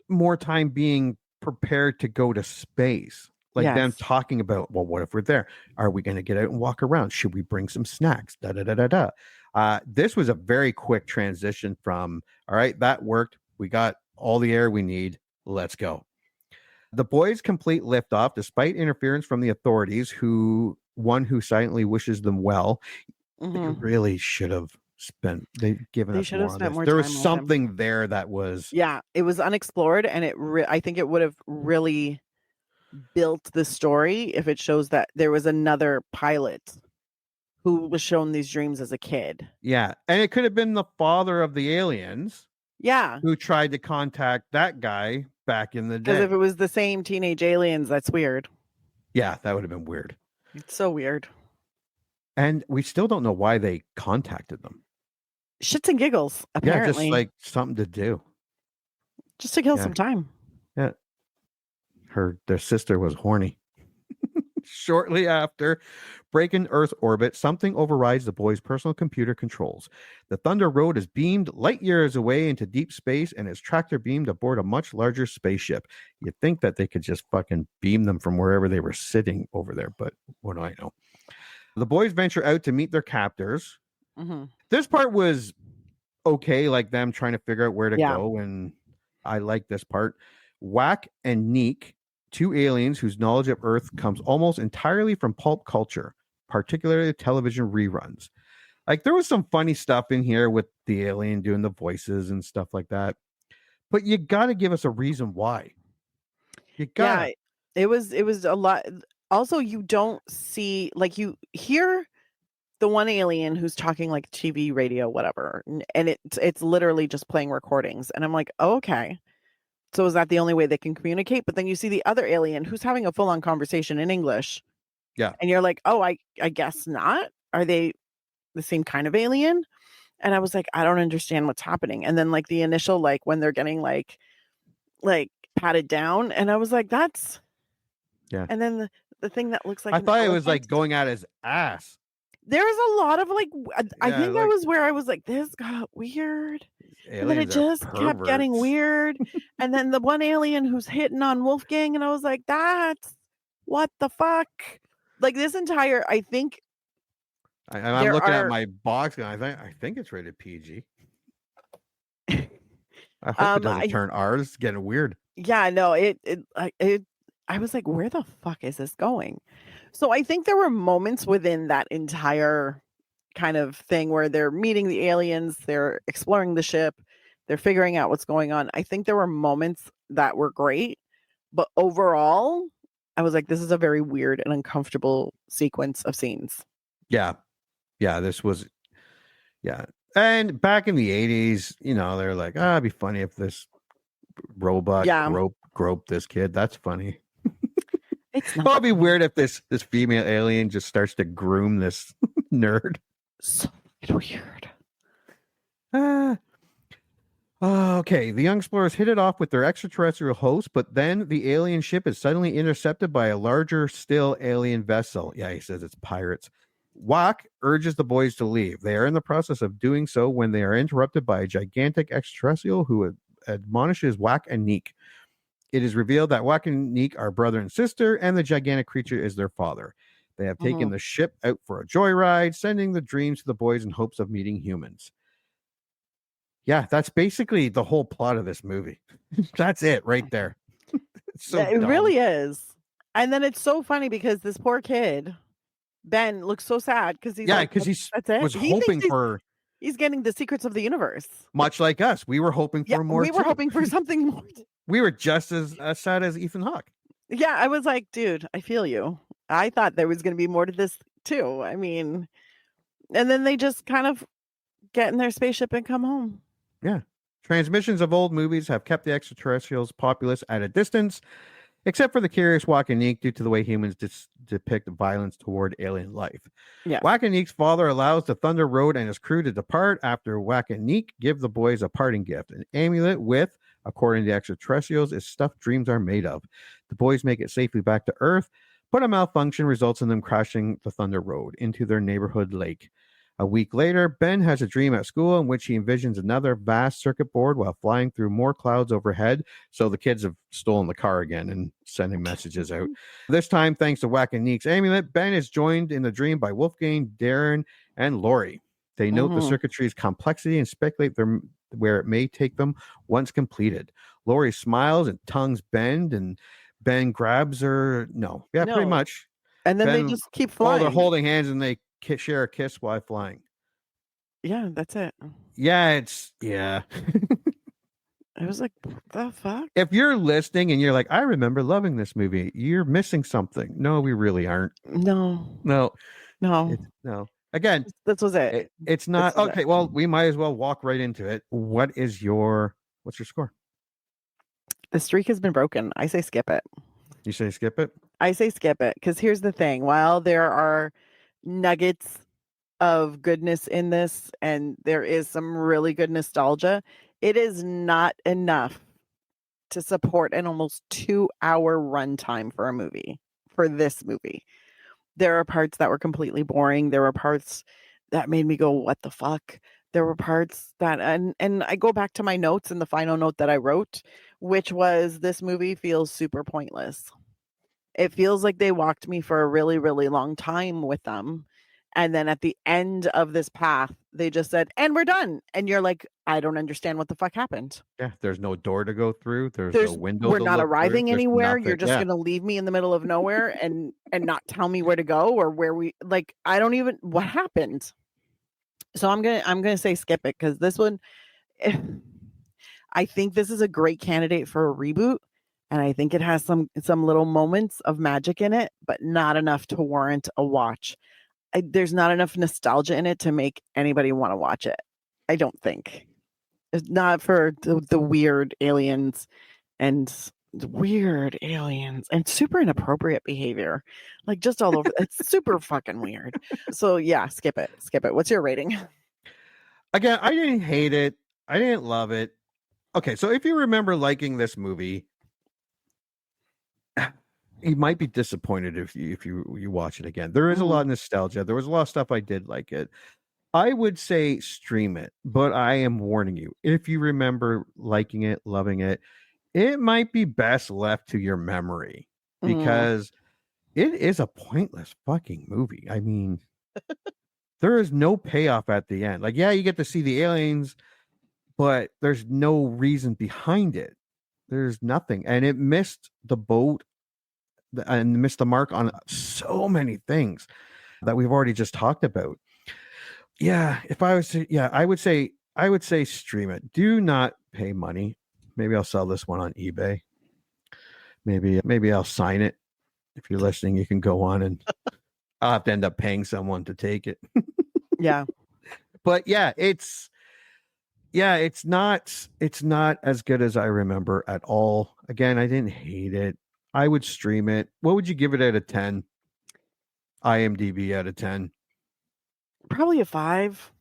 more time being prepared to go to space. Like them talking about, well, what if we're there? Are we going to get out and walk around? Should we bring some snacks? This was a very quick transition from, all right, that worked. We got all the air we need. Let's go. The boys complete liftoff despite interference from the authorities, who silently wishes them well. They really should have given us more on this. There was something there that was... Yeah, it was unexplored, and I think it would have really built the story if it shows that there was another pilot who was shown these dreams as a kid. Yeah, and it could have been the father of the aliens. Yeah. Who tried to contact that guy back in the day. Because if it was the same teenage aliens, that's weird. Yeah, that would have been weird. It's so weird. And we still don't know why they contacted them. Shits and giggles, apparently. Yeah, just like something to do. Just to kill some time. Yeah. Their sister was horny. Shortly after breaking Earth's orbit, something overrides the boys' personal computer controls. The Thunder Road is beamed light years away into deep space and is tractor beamed aboard a much larger spaceship. You'd think that they could just fucking beam them from wherever they were sitting over there, but what do I know? The boys venture out to meet their captors. This part was okay, like them trying to figure out where to go, and I like this part. Hawke and Neek, two aliens whose knowledge of Earth comes almost entirely from pulp culture, particularly television reruns. Like, there was some funny stuff in here with the alien doing the voices and stuff like that. But you got to give us a reason why. You got it was a lot. Also, you don't see, like, you hear the one alien who's talking like TV, radio, whatever, and it's literally just playing recordings, and I'm like, oh, okay. So is that the only way they can communicate? But then you see the other alien who's having a full-on conversation in English. Yeah. And you're like, oh, I guess not. Are they the same kind of alien? And I was like, I don't understand what's happening. And then like the initial, like when they're getting like patted down, and I was like, that's Yeah. And then the thing that looks like I an thought it was like elephant, going at his ass. there's a lot of like I Yeah, think that like- was where I was like, this got weird. And then it Aliens are just kept getting perverts. weird. And then the one alien who's hitting on Wolfgang, and I was like, that's what the fuck? Like this entire, I think I'm there looking at are- my box and I think it's rated PG. I hope it doesn't turn R. It's getting weird. yeah, no, I was like, where the fuck is this going? So I think there were moments within that entire kind of thing where they're meeting the aliens, they're exploring the ship, they're figuring out what's going on. I think there were moments that were great, but overall, I was like, this is a very weird and uncomfortable sequence of scenes. Yeah. Yeah, this was and back in the 80s, they're like, it'd be funny if this robot groped this kid. That's funny. It's not. Well, it'd be weird if this female alien just starts to groom this nerd. So weird. Okay, the young explorers hit it off with their extraterrestrial host, but then the alien ship is suddenly intercepted by a larger still alien vessel. Yeah, he says it's pirates. Hawke urges the boys to leave. They are in the process of doing so when they are interrupted by a gigantic extraterrestrial who admonishes Hawke and Neek. It is revealed that Hawke and Neek are brother and sister, and the gigantic creature is their father. They have taken the ship out for a joyride, sending the dreams to the boys in hopes of meeting humans. Yeah, that's basically the whole plot of this movie. That's it right there. It's so Yeah, it dumb. really is. And then it's so funny because this poor kid, Ben, looks so sad because he's like, because he that's it. was He thinks hoping for, he's getting the secrets of the universe. much like us, we were hoping for more. We were hoping for something more. We were just as sad as Ethan Hawke. Yeah, I was like, dude, I feel you. I thought there was going to be more to this too. I mean, and then they just kind of get in their spaceship and come home. Yeah. Transmissions of old movies have kept the extraterrestrials' populace at a distance, except for the curious Hawke and Neek due to the way humans depict violence toward alien life. Yeah. Hawke and Neek's father allows the Thunder Road and his crew to depart after Hawke and Neek give the boys a parting gift, an amulet with, according to the extraterrestrials, is stuff dreams are made of. The boys make it safely back to Earth, but a malfunction results in them crashing the Thunder Road into their neighborhood lake. A week later, Ben has a dream at school in which he envisions another vast circuit board while flying through more clouds overhead. So the kids have stolen the car again and sending messages out. This time, thanks to Hawke and Neek's amulet, Ben is joined in the dream by Wolfgang, Darren, and Laurie. They note the circuitry's complexity and speculate where it may take them once completed. Laurie smiles and tongues bend, and Ben grabs her. Pretty much. And then Ben, they just keep flying. they're holding hands and they share a kiss while flying. Yeah, that's it. Yeah, I was like, what the fuck? If you're listening and you're like, I remember loving this movie, you're missing something. No, we really aren't. No. No. Again, this was it. It's not okay. Well, we might as well walk right into it. What's your score? The streak has been broken. I say skip it. You say skip it? I say skip it because here's the thing. While there are nuggets of goodness in this and there is some really good nostalgia, it is not enough to support an almost 2-hour runtime for a movie, for this movie. There are parts that were completely boring. There were parts that made me go, what the fuck? There were parts that, and I go back to my notes and the final note that I wrote, which was, this movie feels super pointless. It feels like they walked me for a really, really long time with them. And then at the end of this path, they just said, and we're done. And you're like, I don't understand what the fuck happened. Yeah, there's no door to go through. There's no window. We're to not look arriving through. anywhere. You're just going to leave me in the middle of nowhere and not tell me where to go or where we, like, I don't even, what happened? So I'm going to say skip it, because this one, I think this is a great candidate for a reboot. And I think it has some little moments of magic in it, but not enough to warrant a watch. there's not enough nostalgia in it to make anybody want to watch it. I don't think. It's not for the weird aliens and super inappropriate behavior, like just all over. It's super fucking weird. So yeah, skip it. What's your rating? Again, I didn't hate it. I didn't love it. Okay, so if you remember liking this movie, you might be disappointed if you watch it again. There is a lot of nostalgia. There was a lot of stuff I did like it. I would say stream it, but I am warning you. If you remember liking it, loving it, it might be best left to your memory because it is a pointless fucking movie. I mean, there is no payoff at the end. Like, yeah, you get to see the aliens, but there's no reason behind it. There's nothing. And it missed the boat and missed the mark on so many things that we've already just talked about. Yeah, if I was to, I would say stream it. Do not pay money. Maybe I'll sell this one on eBay. Maybe I'll sign it. If you're listening, you can go on and I'll have to end up paying someone to take it. Yeah. But it's not as good as I remember at all. Again, I didn't hate it. I would stream it. What would you give it out of 10? IMDb out of 10. Probably a 5.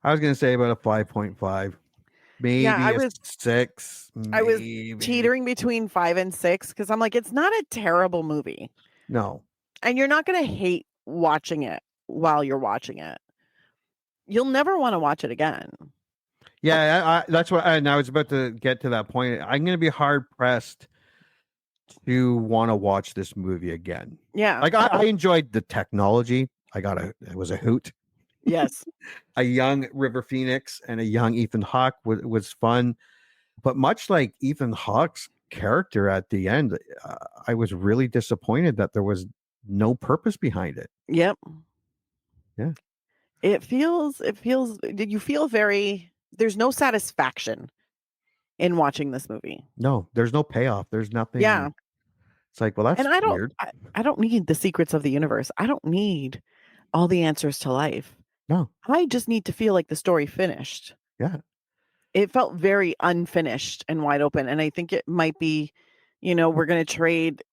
I was going to say about a 5.5. Maybe I a was 6. I was maybe. teetering between 5 and 6 because I'm like, it's not a terrible movie. No. And you're not going to hate watching it while you're watching it. You'll never want to watch it again. Yeah, that's what. And I was about to get to that point. I'm going to be hard pressed to want to watch this movie again. Yeah. Like I enjoyed the technology. It was a hoot. Yes. A young River Phoenix and a young Ethan Hawke was fun. But much like Ethan Hawke's character at the end, I was really disappointed that there was no purpose behind it. Yep. Yeah. Did you feel there's no satisfaction in watching this movie? No, there's no payoff. There's nothing. Yeah. It's like, well, that's weird. I don't need the secrets of the universe. I don't need all the answers to life. No. I just need to feel like the story finished. Yeah. It felt very unfinished and wide open. And I think it might be, we're going to trade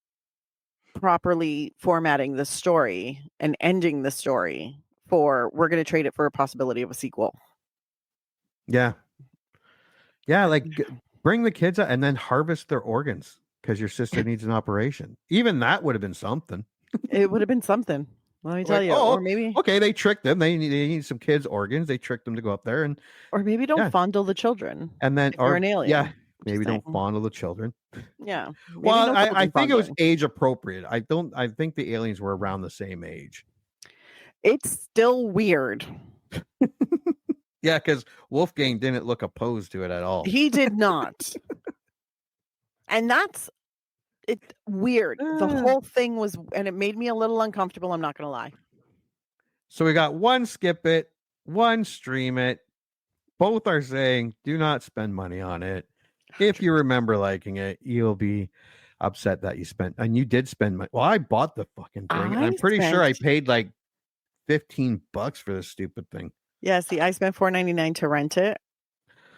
properly formatting the story and ending the story we're going to trade it for a possibility of a sequel. Yeah. Yeah. Like bring the kids out and then harvest their organs because your sister needs an operation. Even that would have been something. It would have been something. Let me tell you. Or maybe. Okay. They tricked them. They need some kids' organs. They tricked them to go up there or maybe don't fondle the children. And then, or an alien. Yeah. Maybe don't fondle the children. Yeah. Well, I think it was age appropriate. I think the aliens were around the same age. It's still weird. Yeah, because Wolfgang didn't look opposed to it at all. He did not. And that's weird. The whole thing was, and it made me a little uncomfortable. I'm not going to lie. So we got one skip it, one stream it. Both are saying do not spend money on it. If you remember liking it, you'll be upset that you spent, and you did spend money. Well, I bought the fucking thing. And I'm pretty sure I paid like $15 for this stupid thing. Yeah, see, I spent $4.99 to rent it.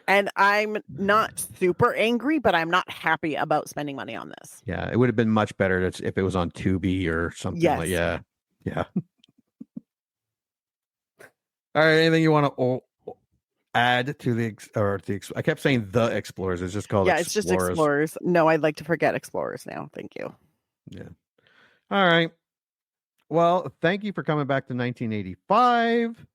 And I'm not super angry, but I'm not happy about spending money on this. Yeah, it would have been much better if it was on Tubi or something like yeah. All right, anything you want to add to I kept saying the Explorers. It's just called Explorers. It's just Explorers. No, I'd like to forget Explorers now. Thank you. Yeah. All right. Well, thank you for coming back to 1985.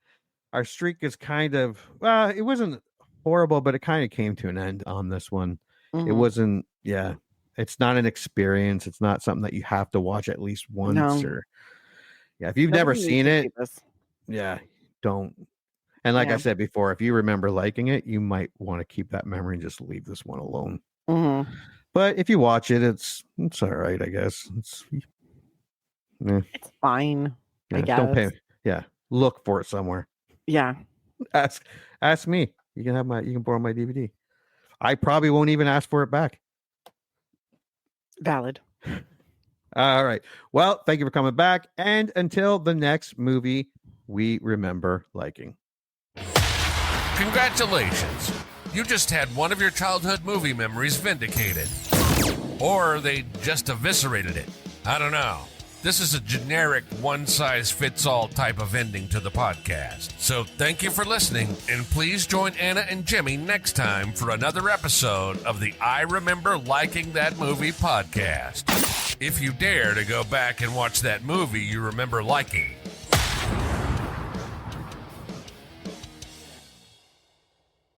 Our streak is kind of, it wasn't horrible, but it kind of came to an end on this one. Mm-hmm. It wasn't, it's not an experience. It's not something that you have to watch at least once if you've never seen it, don't. And like I said before, if you remember liking it, you might want to keep that memory and just leave this one alone. Mm-hmm. But if you watch it, it's all right, I guess. It's fine. I guess. Don't pay. Yeah. Look for it somewhere. Yeah. Ask me. You can borrow my DVD. I probably won't even ask for it back. Valid. All right. Well, thank you for coming back. And until the next movie we remember liking. Congratulations. You just had one of your childhood movie memories vindicated. Or they just eviscerated it. I don't know. This is a generic one-size-fits-all type of ending to the podcast. So thank you for listening, and please join Anna and Jimmy next time for another episode of the I Remember Liking That Movie podcast. If you dare to go back and watch that movie you remember liking,